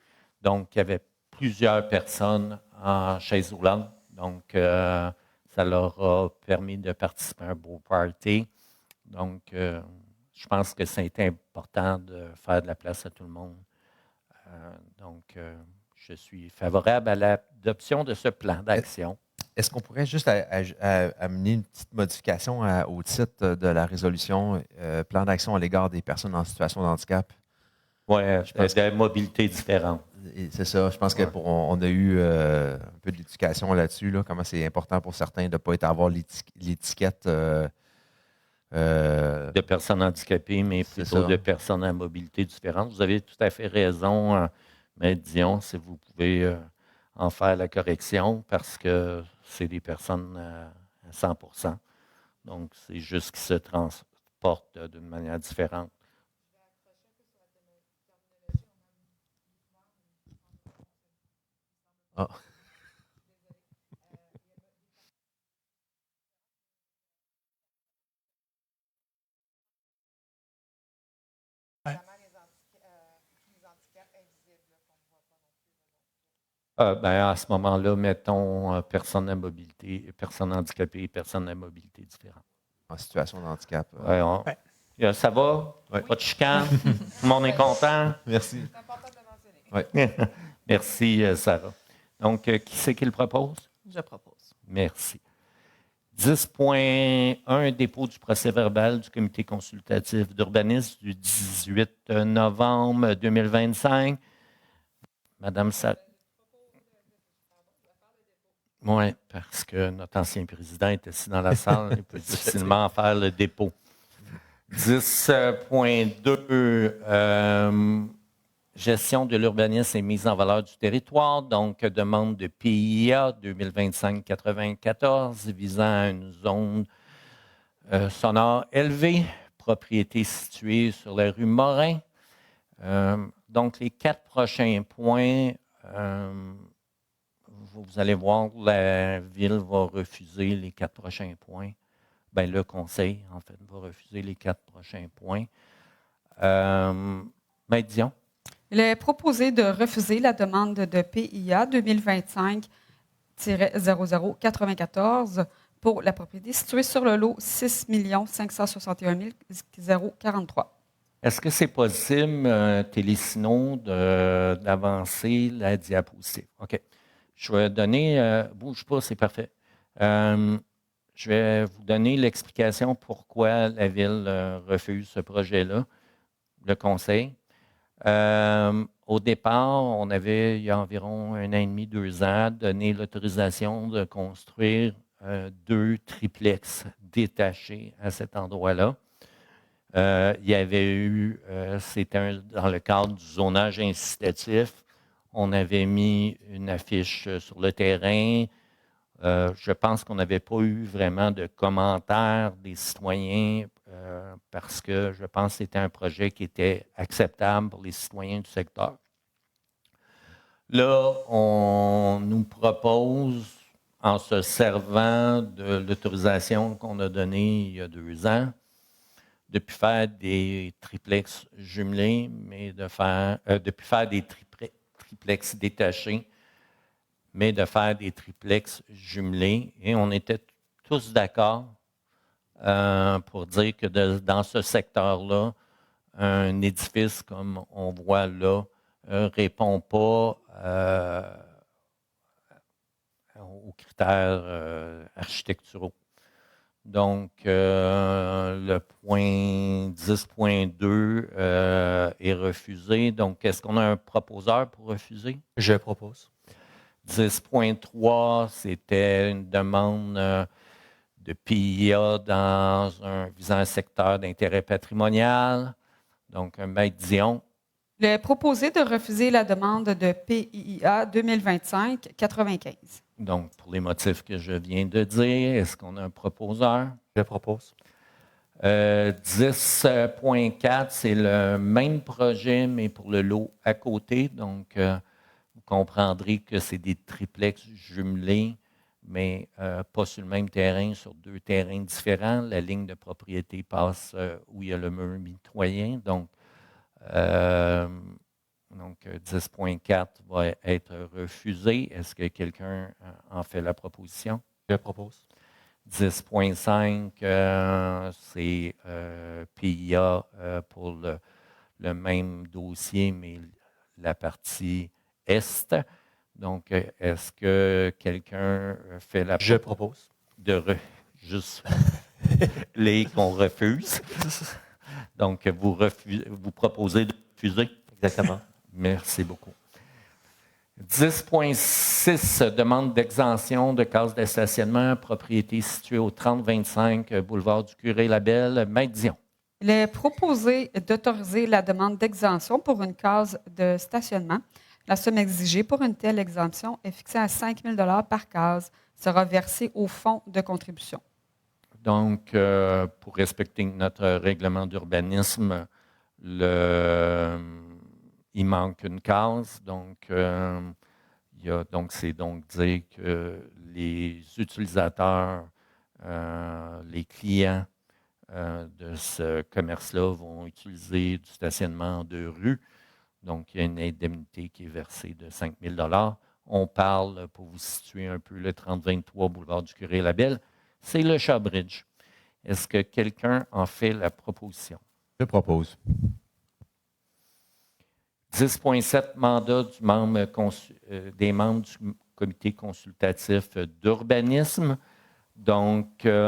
Donc, il y avait plusieurs personnes en chaise roulante. Donc, ça leur a permis de participer à un beau party. Donc, je pense que c'est important de faire de la place à tout le monde. Donc, je suis favorable à l'adoption de ce plan d'action. Est-ce qu'on pourrait juste amener une petite modification au titre de la résolution plan d'action à l'égard des personnes en situation de handicap? Oui, de mobilité différente. C'est ça. Je pense qu'on a eu un peu d'éducation là-dessus, là, comment c'est important pour certains de ne pas avoir l'étiquette de personnes handicapées, mais plutôt de personnes à mobilité différente. Vous avez tout à fait raison, mais disons, si vous pouvez en faire la correction, parce que c'est des personnes à 100%. Donc, c'est juste qu'ils se transportent d'une manière différente. Ah. À ce moment-là, mettons personnes à mobilité, personnes handicapées, personnes à mobilité différente. En situation de handicap. Ça va? Ouais. Pas de chicane? Tout le monde est content? Merci. C'est important de le mentionner. Ouais. Merci, Sarah. Donc, qui c'est qui le propose? Je propose. Merci. 10.1, dépôt du procès-verbal du comité consultatif d'urbanisme du 18 novembre 2025. Madame Sarah. Oui, parce que notre ancien président est assis dans la salle, il peut difficilement faire le dépôt. 10.2, gestion de l'urbanisme et mise en valeur du territoire, donc demande de PIA 2025-94 visant à une zone sonore élevée, propriété située sur la rue Morin. Donc, les 4 prochains points, vous allez voir, la Ville va refuser les 4 prochains points. Bien, le Conseil, en fait, va refuser les 4 prochains points. Dion. Il est proposé de refuser la demande de PIA 2025-0094 pour la propriété située sur le lot 6 561 043. Est-ce que c'est possible, Télésino, d'avancer la diapositive? OK. Je vais donner, bouge pas, c'est parfait. Je vais vous donner l'explication pourquoi la Ville refuse ce projet-là, le Conseil. Au départ, on avait, il y a environ 1 an et demi, 2 ans, donné l'autorisation de construire 2 triplex détachés à cet endroit-là. Il y avait eu, c'était dans le cadre du zonage incitatif, on avait mis une affiche sur le terrain. Je pense qu'on n'avait pas eu vraiment de commentaires des citoyens parce que je pense que c'était un projet qui était acceptable pour les citoyens du secteur. Là, on nous propose, en se servant de l'autorisation qu'on a donnée il y a 2 ans, de plus faire des triplex jumelés, mais de plus faire des triplex détachés, mais de faire des triplex jumelés. Et on était tous d'accord pour dire que dans ce secteur-là, un édifice comme on voit là ne répond pas aux critères architecturaux. Donc, le point 10.2 est refusé. Donc, est-ce qu'on a un proposeur pour refuser? Je propose. 10.3, c'était une demande de PIA visant un secteur d'intérêt patrimonial. Donc, un Maître Dion. Il est proposé de refuser la demande de PIIA 2025-95. Donc, pour les motifs que je viens de dire, est-ce qu'on a un proposeur? Je propose. 10.4, c'est le même projet, mais pour le lot à côté. Donc, vous comprendrez que c'est des triplex jumelés, mais pas sur le même terrain, sur deux terrains différents. La ligne de propriété passe où il y a le mur mitoyen. Donc 10.4 va être refusé. Est-ce que quelqu'un en fait la proposition? Je propose. 10.5, c'est PIA pour le même dossier, mais la partie Est. Donc, est-ce que quelqu'un fait la Je propose. Juste les qu'on refuse. Donc, vous proposez de refuser? Exactement. Merci beaucoup. 10.6, demande d'exemption de case de stationnement, propriété située au 3025 boulevard du Curé-Labelle, Maître Dion. Il est proposé d'autoriser la demande d'exemption pour une case de stationnement. La somme exigée pour une telle exemption est fixée à 5 000 par case, sera versée au fonds de contribution. Donc, pour respecter notre règlement d'urbanisme, il manque une case. Donc, c'est donc dire que les utilisateurs, les clients de ce commerce-là vont utiliser du stationnement de rue. Donc, il y a une indemnité qui est versée de 5 000 $. On parle, pour vous situer un peu, le 3023 boulevard du Curé-Labelle, c'est le Shawbridge. Est-ce que quelqu'un en fait la proposition? Je propose. 10.7, mandat des membres du comité consultatif d'urbanisme. Donc, tiens.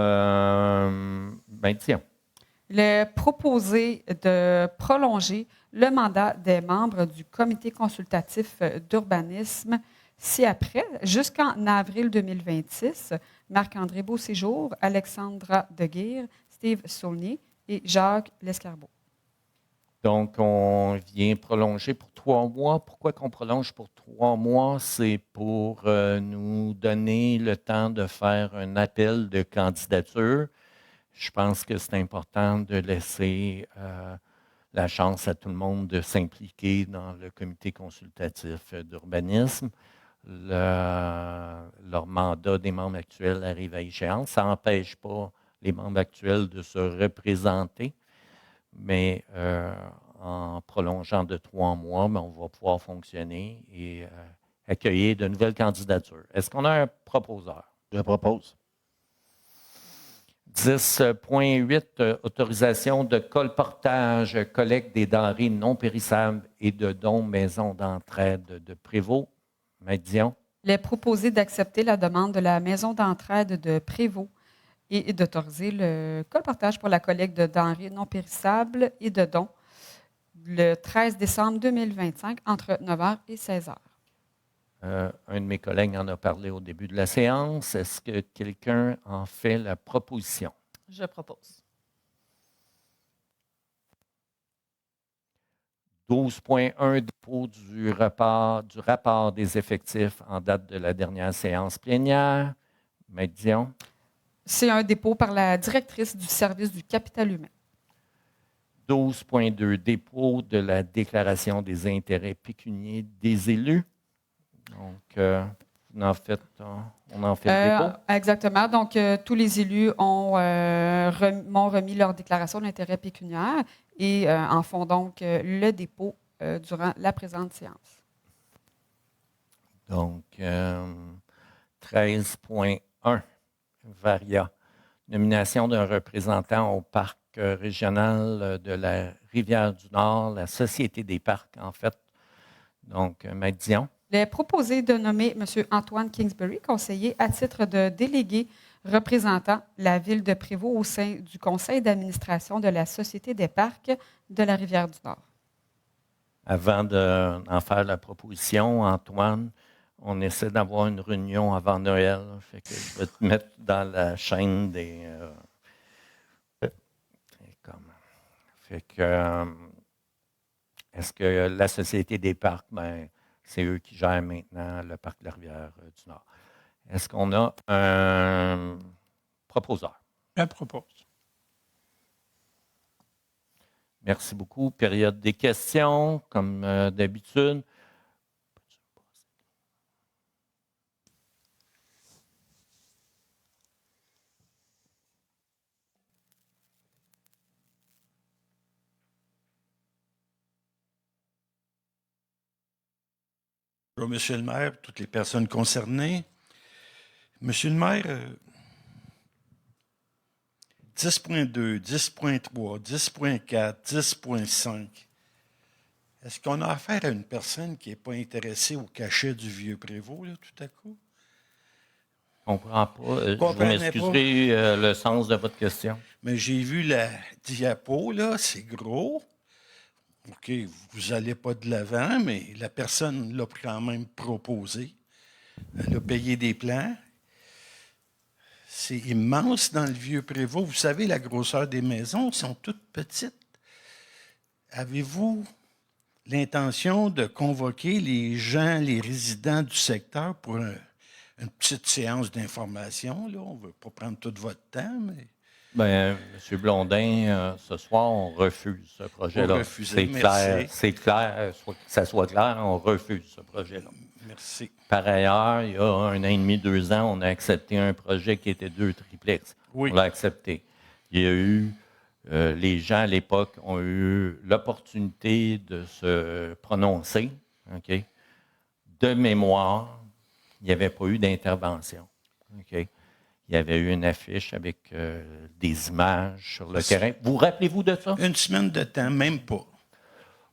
Il est proposé de prolonger le mandat des membres du comité consultatif d'urbanisme ci-après, jusqu'en avril 2026. Marc-André Beauséjour, Alexandra Deguire, Steve Saulnier et Jacques Lescarbot. Donc, on vient prolonger pour 3 mois. Pourquoi qu'on prolonge pour 3 mois? C'est pour nous donner le temps de faire un appel de candidature. Je pense que c'est important de laisser la chance à tout le monde de s'impliquer dans le comité consultatif d'urbanisme. Leur mandat des membres actuels arrive à échéance. Ça n'empêche pas les membres actuels de se représenter, mais en prolongeant de 3 mois, on va pouvoir fonctionner et accueillir de nouvelles candidatures. Est-ce qu'on a un proposeur? Je propose. 10.8, autorisation de colportage, collecte des denrées non périssables et de dons maison d'entraide de Prévost. Maître Dion. Il est proposé d'accepter la demande de la maison d'entraide de Prévost et d'autoriser le colportage pour la collecte de denrées non périssables et de dons le 13 décembre 2025 entre 9h et 16h. Un de mes collègues en a parlé au début de la séance. Est-ce que quelqu'un en fait la proposition? Je propose. 12.1, dépôt du rapport des effectifs en date de la dernière séance plénière. Maître Dion. C'est un dépôt par la directrice du service du capital humain. 12.2, dépôt de la déclaration des intérêts pécuniaires des élus. Donc, on en fait le dépôt. Exactement. Donc, tous les élus m'ont remis leur déclaration d'intérêt pécuniaire et en font donc le dépôt durant la présente séance. Donc, 13.1, Varia. Nomination d'un représentant au parc régional de la Rivière-du-Nord, la Société des parcs, en fait. Donc, Maître Dion. Il est proposé de nommer M. Antoine Kingsbury, conseiller à titre de délégué représentant la ville de Prévost au sein du conseil d'administration de la Société des parcs de la Rivière-du-Nord. Avant d'en faire la proposition, Antoine, on essaie d'avoir une réunion avant Noël. Fait que je vais te mettre dans la chaîne des... fait que, Est-ce que la Société des parcs, ben, c'est eux qui gèrent maintenant le parc de la Rivière du Nord. Est-ce qu'on a un proposeur? Je propose. Merci beaucoup. Période des questions, comme d'habitude. Bonjour, Monsieur le maire, toutes les personnes concernées. Monsieur le maire, 10.2, 10.3, 10.4, 10.5. Est-ce qu'on a affaire à une personne qui n'est pas intéressée au cachet du vieux prévôt, là, tout à coup? Je ne comprends pas. Je vous Comprenez m'excuserai le sens de votre question. Mais j'ai vu la diapo, là, c'est gros. OK, vous n'allez pas de l'avant, mais la personne l'a quand même proposé. Elle a payé des plans. C'est immense dans le vieux prévôt. Vous savez, la grosseur des maisons sont toutes petites. Avez-vous l'intention de convoquer les gens, les résidents du secteur pour une petite séance d'information? Là? On ne veut pas prendre tout votre temps, mais... Bien, M. Blondin, ce soir, on refuse ce projet-là. C'est clair, que ça soit clair, on refuse ce projet-là. Merci. Par ailleurs, il y a 1 an et demi, 2 ans, on a accepté un projet qui était 2 triplex. Oui. On l'a accepté. Il y a eu, les gens à l'époque ont eu l'opportunité de se prononcer. OK? De mémoire, il n'y avait pas eu d'intervention. OK? Il y avait eu une affiche avec des images sur le terrain. Vous rappelez-vous de ça? Une semaine de temps, même pas.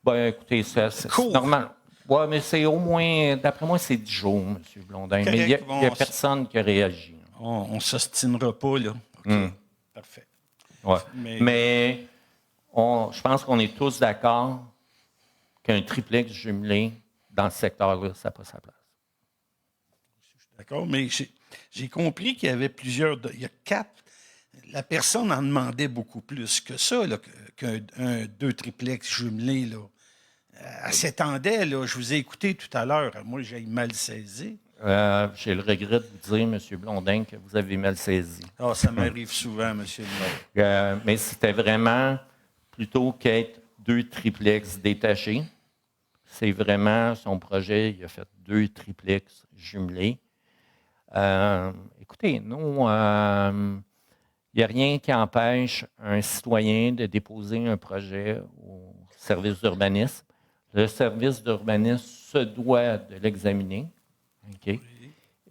Bien, écoutez, c'est normal. Oui, mais c'est au moins, d'après moi, c'est 10 jours, M. Blondin. Mais il n'y a personne qui a réagi. On ne s'ostinera pas, là. OK. Parfait. Ouais. Mais je pense qu'on est tous d'accord qu'un triplex jumelé dans ce secteur-là, ça n'a pas sa place. D'accord, mais j'ai compris qu'il y avait plusieurs... Il y a 4... La personne en demandait beaucoup plus que ça, qu'un 2 triplex jumelés, là. Elle s'étendait, là. Je vous ai écouté tout à l'heure. Moi, j'ai mal saisi. J'ai le regret de vous dire, M. Blondin, que vous avez mal saisi. Ah, ça m'arrive souvent, M. le maire. Mais c'était vraiment, plutôt qu'être 2 triplex détachés, c'est vraiment son projet. Il a fait 2 triplex jumelés. Écoutez, nous, il n'y a rien qui empêche un citoyen de déposer un projet au service d'urbanisme. Le service d'urbanisme se doit de l'examiner. Okay?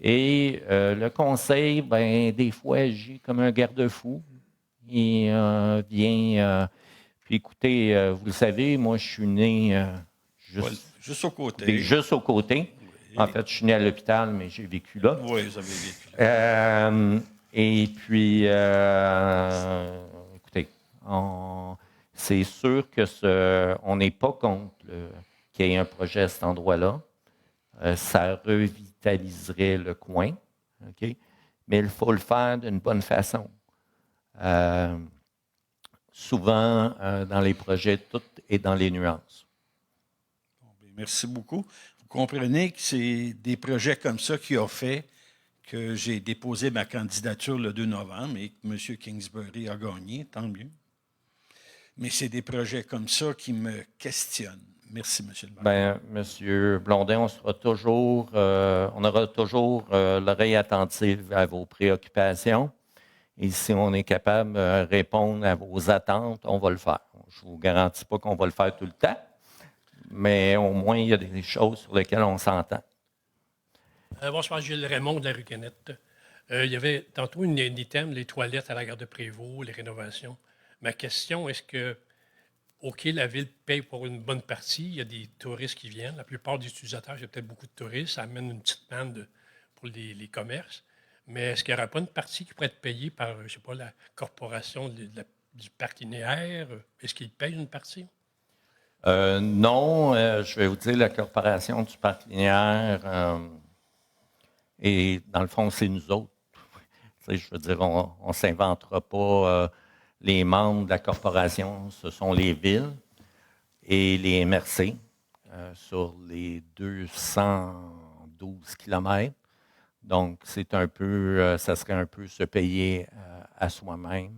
Et le conseil, ben, des fois, agit comme un garde-fou. Il vient... puis écoutez, vous le savez, moi, je suis né juste au côté. Juste au côté. Oui. En fait, je suis né à l'hôpital, mais j'ai vécu là. Oui, vous avez vécu là. Et puis, écoutez, c'est sûr on n'est pas contre qu'il y ait un projet à cet endroit-là. Ça revitaliserait le coin, okay? Mais il faut le faire d'une bonne façon. Souvent, dans les projets, tout est dans les nuances. Merci beaucoup. Vous comprenez que c'est des projets comme ça qui ont fait que j'ai déposé ma candidature le 2 novembre et que M. Kingsbury a gagné, tant mieux. Mais c'est des projets comme ça qui me questionnent. Merci, M. le maire. Bien, M. Blondin, on aura toujours l'oreille attentive à vos préoccupations. Et si on est capable de répondre à vos attentes, on va le faire. Je ne vous garantis pas qu'on va le faire tout le temps, mais au moins, il y a des choses sur lesquelles on s'entend. Bon, je pense Gilles Raymond de la rue Canette. Il y avait tantôt un item, les toilettes à la gare de Prévost, les rénovations. Ma question, est-ce que, OK, la ville paye pour une bonne partie, il y a des touristes qui viennent, la plupart des utilisateurs, il y a peut-être beaucoup de touristes, ça amène une petite manne pour les commerces, mais est-ce qu'il n'y aura pas une partie qui pourrait être payée par, je ne sais pas, la corporation du parc linéaire? Est-ce qu'ils payent une partie? Non, je vais vous dire, la corporation du parc linéaire... Et dans le fond, c'est nous autres. Je veux dire, on ne s'inventera pas les membres de la corporation, ce sont les villes. et les MRC sur les 212 km. Donc, c'est un peu, ça serait un peu se payer à soi-même.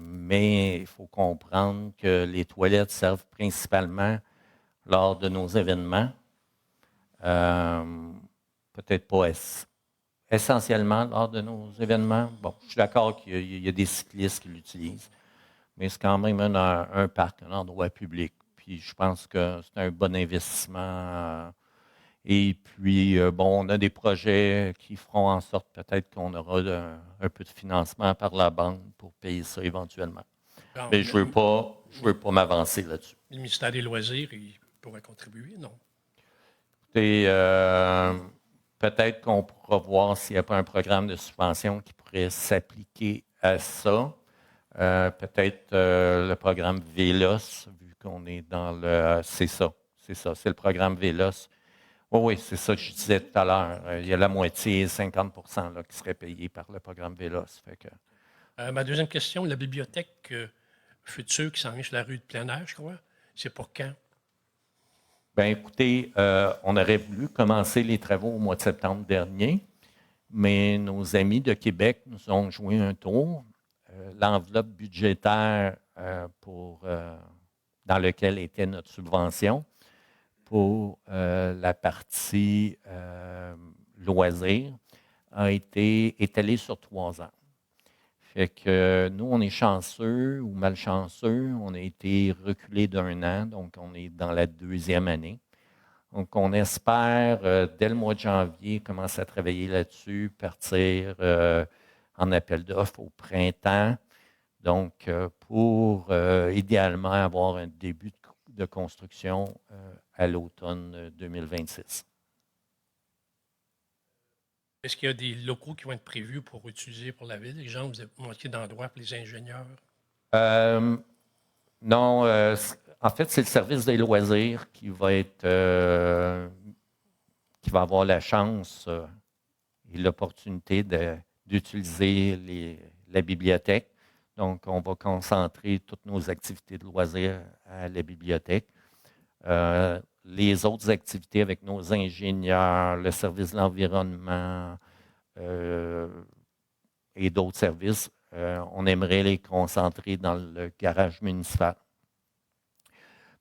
Mais il faut comprendre que les toilettes servent principalement lors de nos événements. Peut-être pas essentiellement lors de nos événements. Bon, je suis d'accord qu'il y a des cyclistes qui l'utilisent, mais c'est quand même un parc, un endroit public. Puis je pense que c'est un bon investissement. Et puis, bon, on a des projets qui feront en sorte peut-être qu'on aura un peu de financement par la banque pour payer ça éventuellement. Mais je ne veux pas m'avancer là-dessus. Le ministère des Loisirs, il pourrait contribuer, non? Et, peut-être qu'on pourra voir s'il n'y a pas un programme de subvention qui pourrait s'appliquer à ça. Peut-être le programme VELOS, vu qu'on est dans le... c'est le programme VELOS. Oui, c'est ça que je disais tout à l'heure. Il y a la moitié, 50 là, qui serait payé par le programme VELOS. Fait que... ma deuxième question, la bibliothèque future qui s'en vient sur la rue de plein air, je crois, c'est pour quand? Bien, écoutez, on aurait voulu commencer les travaux au mois de septembre dernier, mais nos amis de Québec nous ont joué un tour. L'enveloppe budgétaire dans laquelle était notre subvention pour la partie loisirs a été étalée sur 3 ans. Fait que nous, on est chanceux ou malchanceux. On a été reculé d'1 an, donc on est dans la 2e année. Donc, on espère, dès le mois de janvier, commencer à travailler là-dessus, partir en appel d'offres au printemps. Donc, pour idéalement avoir un début de construction à l'automne 2026. Est-ce qu'il y a des locaux qui vont être prévus pour utiliser pour la ville? Les gens, vous avez manqué d'endroits pour les ingénieurs? Non, en fait, c'est le service des loisirs qui va avoir la chance et l'opportunité d'utiliser la bibliothèque. Donc, on va concentrer toutes nos activités de loisirs à la bibliothèque. Les autres activités avec nos ingénieurs, le service de l'environnement et d'autres services, on aimerait les concentrer dans le garage municipal.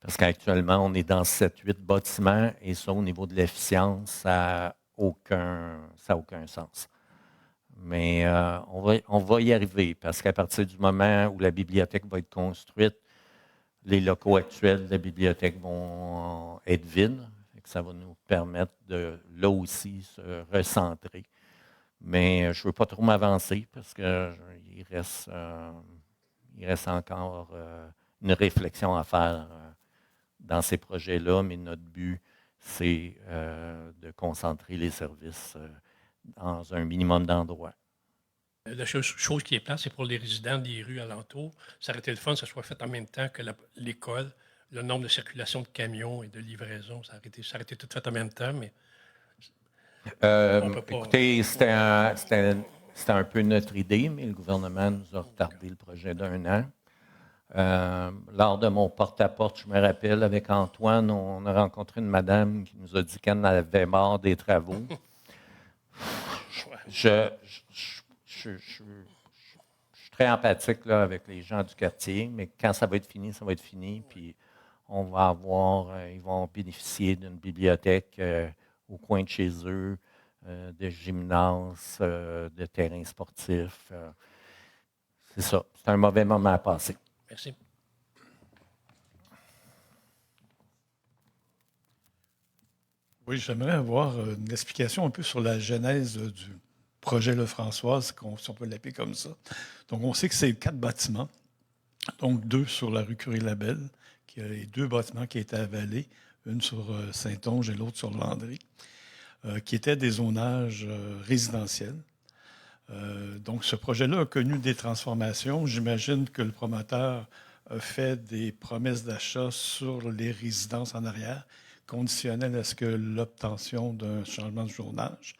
Parce qu'actuellement, on est dans 7-8 bâtiments et ça, au niveau de l'efficience, ça n'a aucun sens. Mais on va y arriver parce qu'à partir du moment où la bibliothèque va être construite, les locaux actuels de la bibliothèque vont être vides. Ça va nous permettre de, là aussi, se recentrer. Mais je ne veux pas trop m'avancer parce qu'il reste encore une réflexion à faire dans ces projets-là. Mais notre but, c'est de concentrer les services dans un minimum d'endroits. La chose qui est plate, c'est pour les résidents des rues alentours. Ça aurait été le fun que ça soit fait en même temps que l'école. Le nombre de circulation de camions et de livraisons, ça aurait été tout fait en même temps, mais on peut pas... Écoutez, c'était un peu notre idée, mais le gouvernement nous a retardé le projet d'1 an. Lors de mon porte-à-porte, je me rappelle, avec Antoine, on a rencontré une madame qui nous a dit qu'elle en avait marre des travaux. Je suis très empathique là, avec les gens du quartier, mais quand ça va être fini, ça va être fini. Puis ils vont bénéficier d'une bibliothèque au coin de chez eux, de gymnase, de terrain sportif. C'est ça. C'est un mauvais moment à passer. Merci. Oui, j'aimerais avoir une explication un peu sur la genèse du projet Lefrançoise, si on peut l'appeler comme ça. Donc, on sait que c'est 4 bâtiments, donc 2 sur la rue Curie-Labelle, qui a les 2 bâtiments qui étaient avalés, une sur Saint-Onge et l'autre sur Landry, qui étaient des zonages résidentiels. Donc, ce projet-là a connu des transformations. J'imagine que le promoteur a fait des promesses d'achat sur les résidences en arrière, conditionnelles à ce que l'obtention d'un changement de zonage.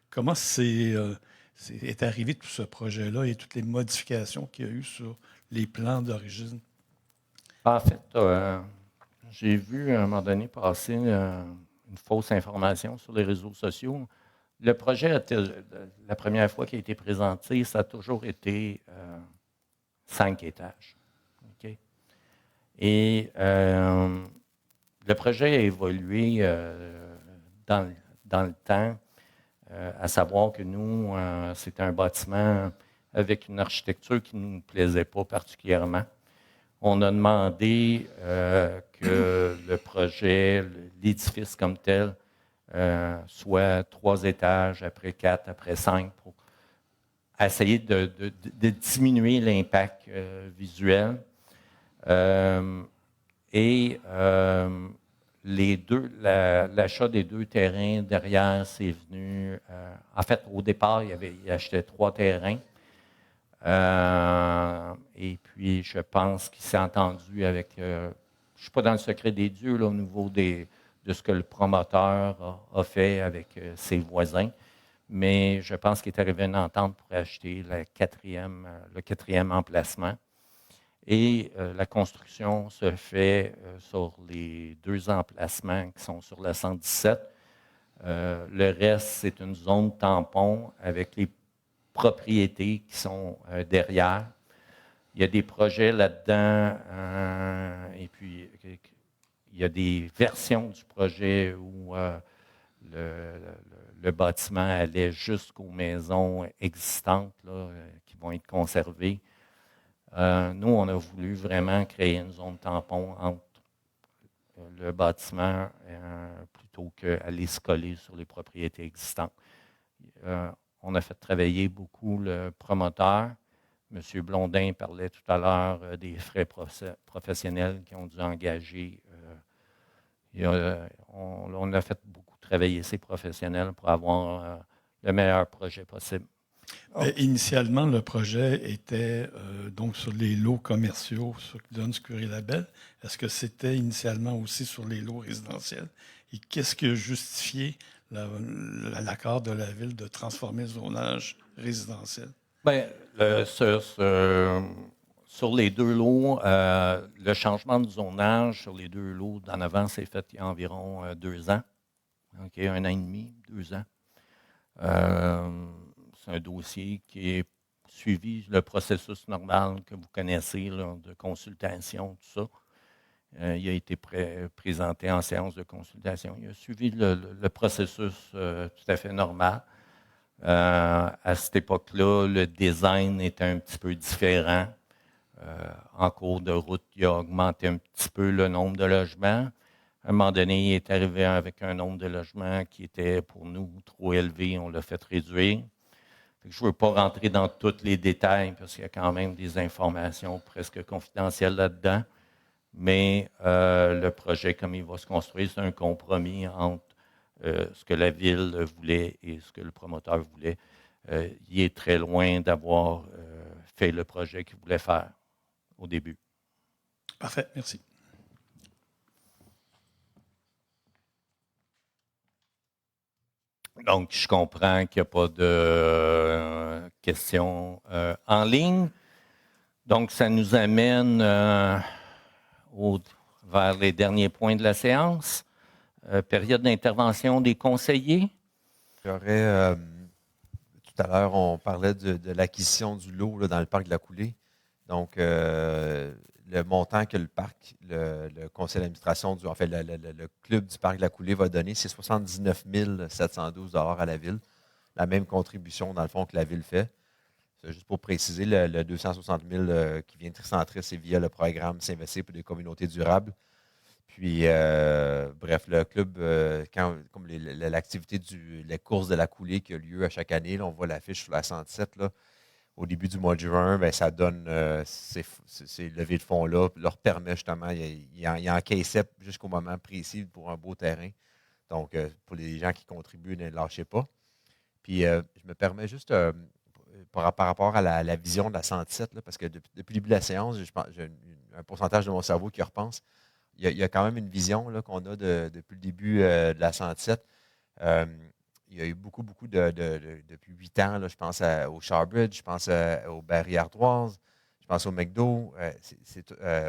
Comment est arrivé tout ce projet-là et toutes les modifications qu'il y a eu sur les plans d'origine? En fait, J'ai vu à un moment donné passer une fausse information sur les réseaux sociaux. Le projet, la première fois qu'il a été présenté, ça a toujours été 5 étages. Okay? Et le projet a évolué dans le temps, à savoir que nous, c'était un bâtiment avec une architecture qui ne nous plaisait pas particulièrement. On a demandé que le projet, l'édifice comme tel, soit 3 étages, après 4, après 5, pour essayer de diminuer l'impact visuel. L'achat des 2 terrains derrière, c'est venu. En fait, au départ, il achetait 3 terrains. Et puis, je pense qu'il s'est entendu avec. Je ne suis pas dans le secret des dieux là, au niveau de ce que le promoteur a fait avec ses voisins, mais je pense qu'il est arrivé à une entente pour acheter le 4e emplacement. Et la construction se fait sur les 2 emplacements qui sont sur la 117. Le reste, c'est une zone tampon avec les propriétés qui sont derrière. Il y a des projets là-dedans et puis il y a des versions du projet où le bâtiment allait jusqu'aux maisons existantes là, qui vont être conservées. Nous, on a voulu vraiment créer une zone tampon entre le bâtiment plutôt qu'aller se coller sur les propriétés existantes. On a fait travailler beaucoup le promoteur. M. Blondin parlait tout à l'heure des frais professionnels qui ont dû engager. On a fait beaucoup travailler ces professionnels pour avoir le meilleur projet possible. Initialement, le projet était donc sur les lots commerciaux, sur Dunscure et Labelle. Est-ce que c'était initialement aussi sur les lots résidentiels? Et qu'est-ce qui a justifié l'accord de la Ville de transformer le zonage résidentiel? Bien, sur les 2 lots, le changement de zonage sur les 2 lots d'en avant s'est fait il y a environ 2 ans. Okay, 1 an et demi, 2 ans. C'est un dossier qui est suivi le processus normal que vous connaissez là, de consultation, tout ça. Il a été présenté en séance de consultation. Il a suivi le processus tout à fait normal. À cette époque-là, le design était un petit peu différent. En cours de route, il a augmenté un petit peu le nombre de logements. À un moment donné, il est arrivé avec un nombre de logements qui était pour nous trop élevé. On l'a fait réduire. Je ne veux pas rentrer dans tous les détails parce qu'il y a quand même des informations presque confidentielles là-dedans. Mais le projet, comme il va se construire, c'est un compromis entre ce que la Ville voulait et ce que le promoteur voulait. Il est très loin d'avoir fait le projet qu'il voulait faire au début. Parfait, merci. Donc, je comprends qu'il n'y a pas de questions en ligne. Donc, ça nous amène vers les derniers points de la séance. Période d'intervention des conseillers. J'aurais, tout à l'heure, on parlait de l'acquisition du lot là, dans le parc de la Coulée. Donc, le montant que le parc, le conseil d'administration, le club du parc de la Coulée va donner, c'est 79 712 $ à la Ville. La même contribution, dans le fond, que la Ville fait. C'est juste pour préciser, le 260 000 qui vient de Tricentris, c'est via le programme S'investir pour des communautés durables. Puis, bref, le club, comme l'activité les courses de la Coulée qui a lieu à chaque année, là, on voit l'affiche sur la 107, là, au début du mois de juin, bien, ça donne ces levées de fonds-là, leur permet justement, il encaissait jusqu'au moment précis pour un beau terrain. Donc, pour les gens qui contribuent, ne lâchez pas. Puis, je me permets juste, par rapport à la vision de la 117, là, parce que depuis le début de la séance, j'ai un pourcentage de mon cerveau qui repense. Il y a quand même une vision là, qu'on a depuis le début de la 107. Il y a eu beaucoup depuis 8 ans, là, je pense au Sharbridge, je pense aux Barrières Ardoises, je pense au McDo,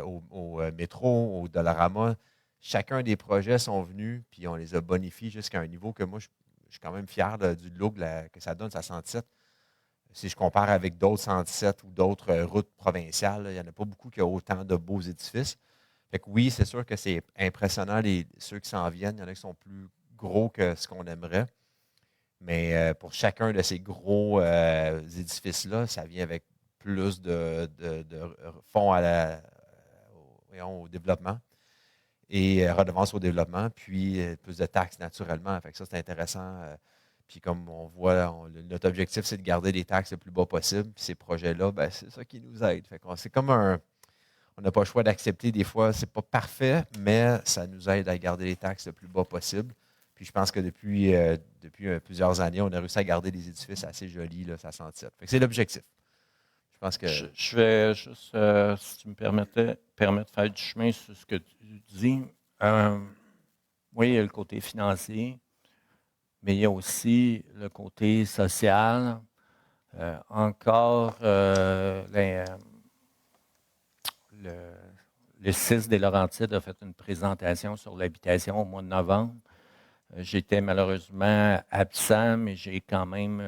au métro, au Dollarama. chacun des projets sont venus, puis on les a bonifiés jusqu'à un niveau que moi, je suis quand même fier du look que ça donne, sa 117. Si je compare avec d'autres 117 ou d'autres routes provinciales, il n'y en a pas beaucoup qui ont autant de beaux édifices. Fait que oui, c'est sûr que c'est impressionnant, ceux qui s'en viennent. Il y en a qui sont plus gros que ce qu'on aimerait. Mais pour chacun de ces gros édifices-là, ça vient avec plus de fonds au développement et redevances au développement, puis plus de taxes naturellement. Fait que ça, c'est intéressant. Puis comme on voit, notre objectif, c'est de garder les taxes le plus bas possible. Puis ces projets-là, ben, c'est ça qui nous aide. Fait c'est comme on n'a pas le choix d'accepter des fois. C'est pas parfait, mais ça nous aide à garder les taxes le plus bas possible. Puis je pense que depuis plusieurs années, on a réussi à garder des édifices assez jolis, là, ça 107. Fait que c'est l'objectif. Je pense que. Je vais juste, si tu me permets de faire du chemin sur ce que tu dis. Oui, il y a le côté financier, mais il y a aussi le côté social. Le CIS des Laurentides a fait une présentation sur l'habitation au mois de novembre. J'étais malheureusement absent, mais j'ai quand même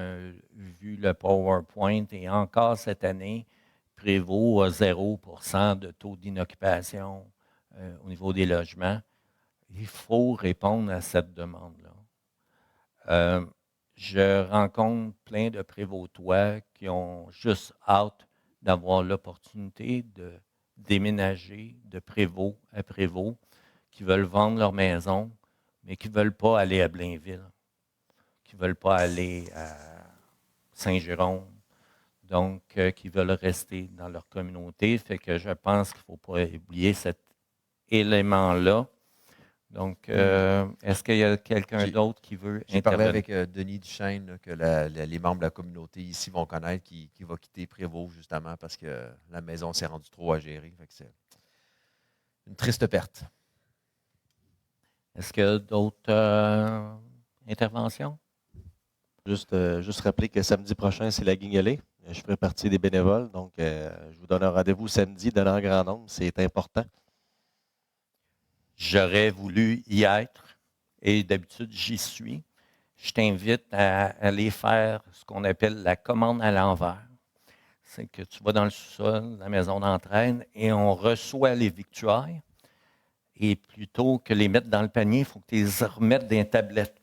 vu le PowerPoint. Et encore cette année, Prévost a 0% de taux d'inoccupation au niveau des logements. Il faut répondre à cette demande-là. Je rencontre plein de Prévostois qui ont juste hâte d'avoir l'opportunité de déménager de Prévost à Prévost, qui veulent vendre leur maison, mais qui ne veulent pas aller à Blainville, qui ne veulent pas aller à Saint-Jérôme, donc qui veulent rester dans leur communauté. Fait que je pense qu'il ne faut pas oublier cet élément-là. Donc, est-ce qu'il y a quelqu'un d'autre qui veut intervenir? J'ai parlé avec Denis Duchesne, là, que les membres de la communauté ici vont connaître, qui va quitter Prévost justement parce que la maison s'est rendue trop à gérer. Fait que c'est une triste perte. Est-ce qu'il y a d'autres interventions? Juste rappeler que samedi prochain, c'est la guignolée. Je ferai partie des bénévoles, donc je vous donne un rendez-vous samedi dans un grand nombre. C'est important. J'aurais voulu y être et d'habitude, j'y suis. Je t'invite à aller faire ce qu'on appelle la commande à l'envers. C'est que tu vas dans le sous-sol, la maison d'entraîne, et on reçoit les victuailles. Et plutôt que les mettre dans le panier, il faut que tu les remettes dans les tablettes.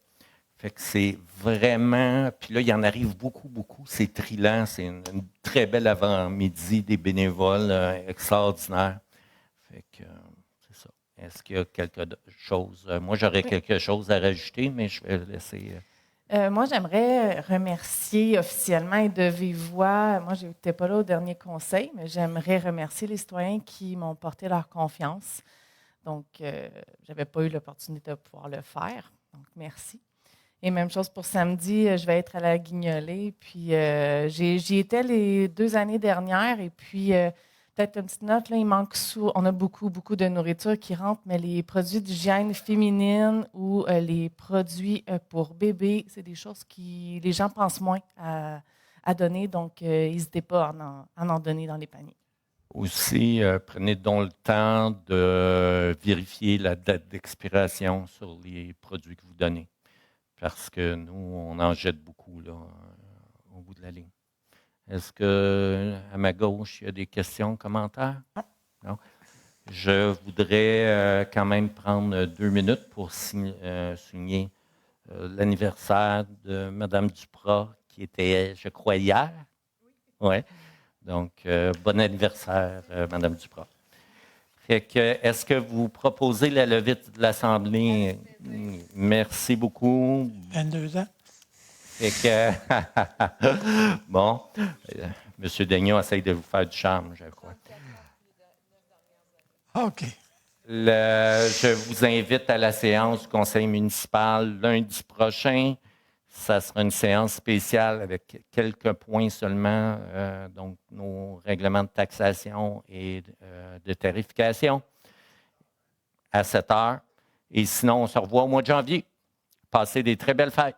Fait que c'est vraiment... Puis là, il y en arrive beaucoup, beaucoup. C'est trillant. C'est une très belle avant-midi des bénévoles extraordinaires. Fait que c'est ça. Est-ce qu'il y a quelque chose? Moi, j'aurais quelque chose à rajouter, mais je vais laisser... Moi, j'aimerais remercier officiellement et de vive voix. Moi, je n'étais pas là au dernier conseil, mais j'aimerais remercier les citoyens qui m'ont porté leur confiance. Donc, je n'avais pas eu l'opportunité de pouvoir le faire. Donc, merci. Et même chose pour samedi, je vais être à la guignolée. Puis, j'y étais les 2 années dernières. Et puis, peut-être une petite note, là, il manque on a beaucoup, beaucoup de nourriture qui rentre, mais les produits d'hygiène féminine ou les produits pour bébés, c'est des choses qui les gens pensent moins à donner. Donc, n'hésitez pas à en donner dans les paniers. Aussi, prenez donc le temps de vérifier la date d'expiration sur les produits que vous donnez. Parce que nous, on en jette beaucoup là, au bout de la ligne. Est-ce qu'à ma gauche, il y a des questions, commentaires? Non? Je voudrais quand même prendre 2 minutes pour signer l'anniversaire de Mme Duprat, qui était, je crois, hier. Oui. Ouais. Donc, bon anniversaire, Mme Duprat. Fait que, est-ce que vous proposez la levée de l'Assemblée? Merci beaucoup. 22 ans. Fait que, bon, M. Daignon essaye de vous faire du charme, je crois. OK. Je vous invite à la séance du conseil municipal lundi prochain. Ça sera une séance spéciale avec quelques points seulement, donc nos règlements de taxation et de tarification à 7 heures. Et sinon, on se revoit au mois de janvier. Passez des très belles fêtes.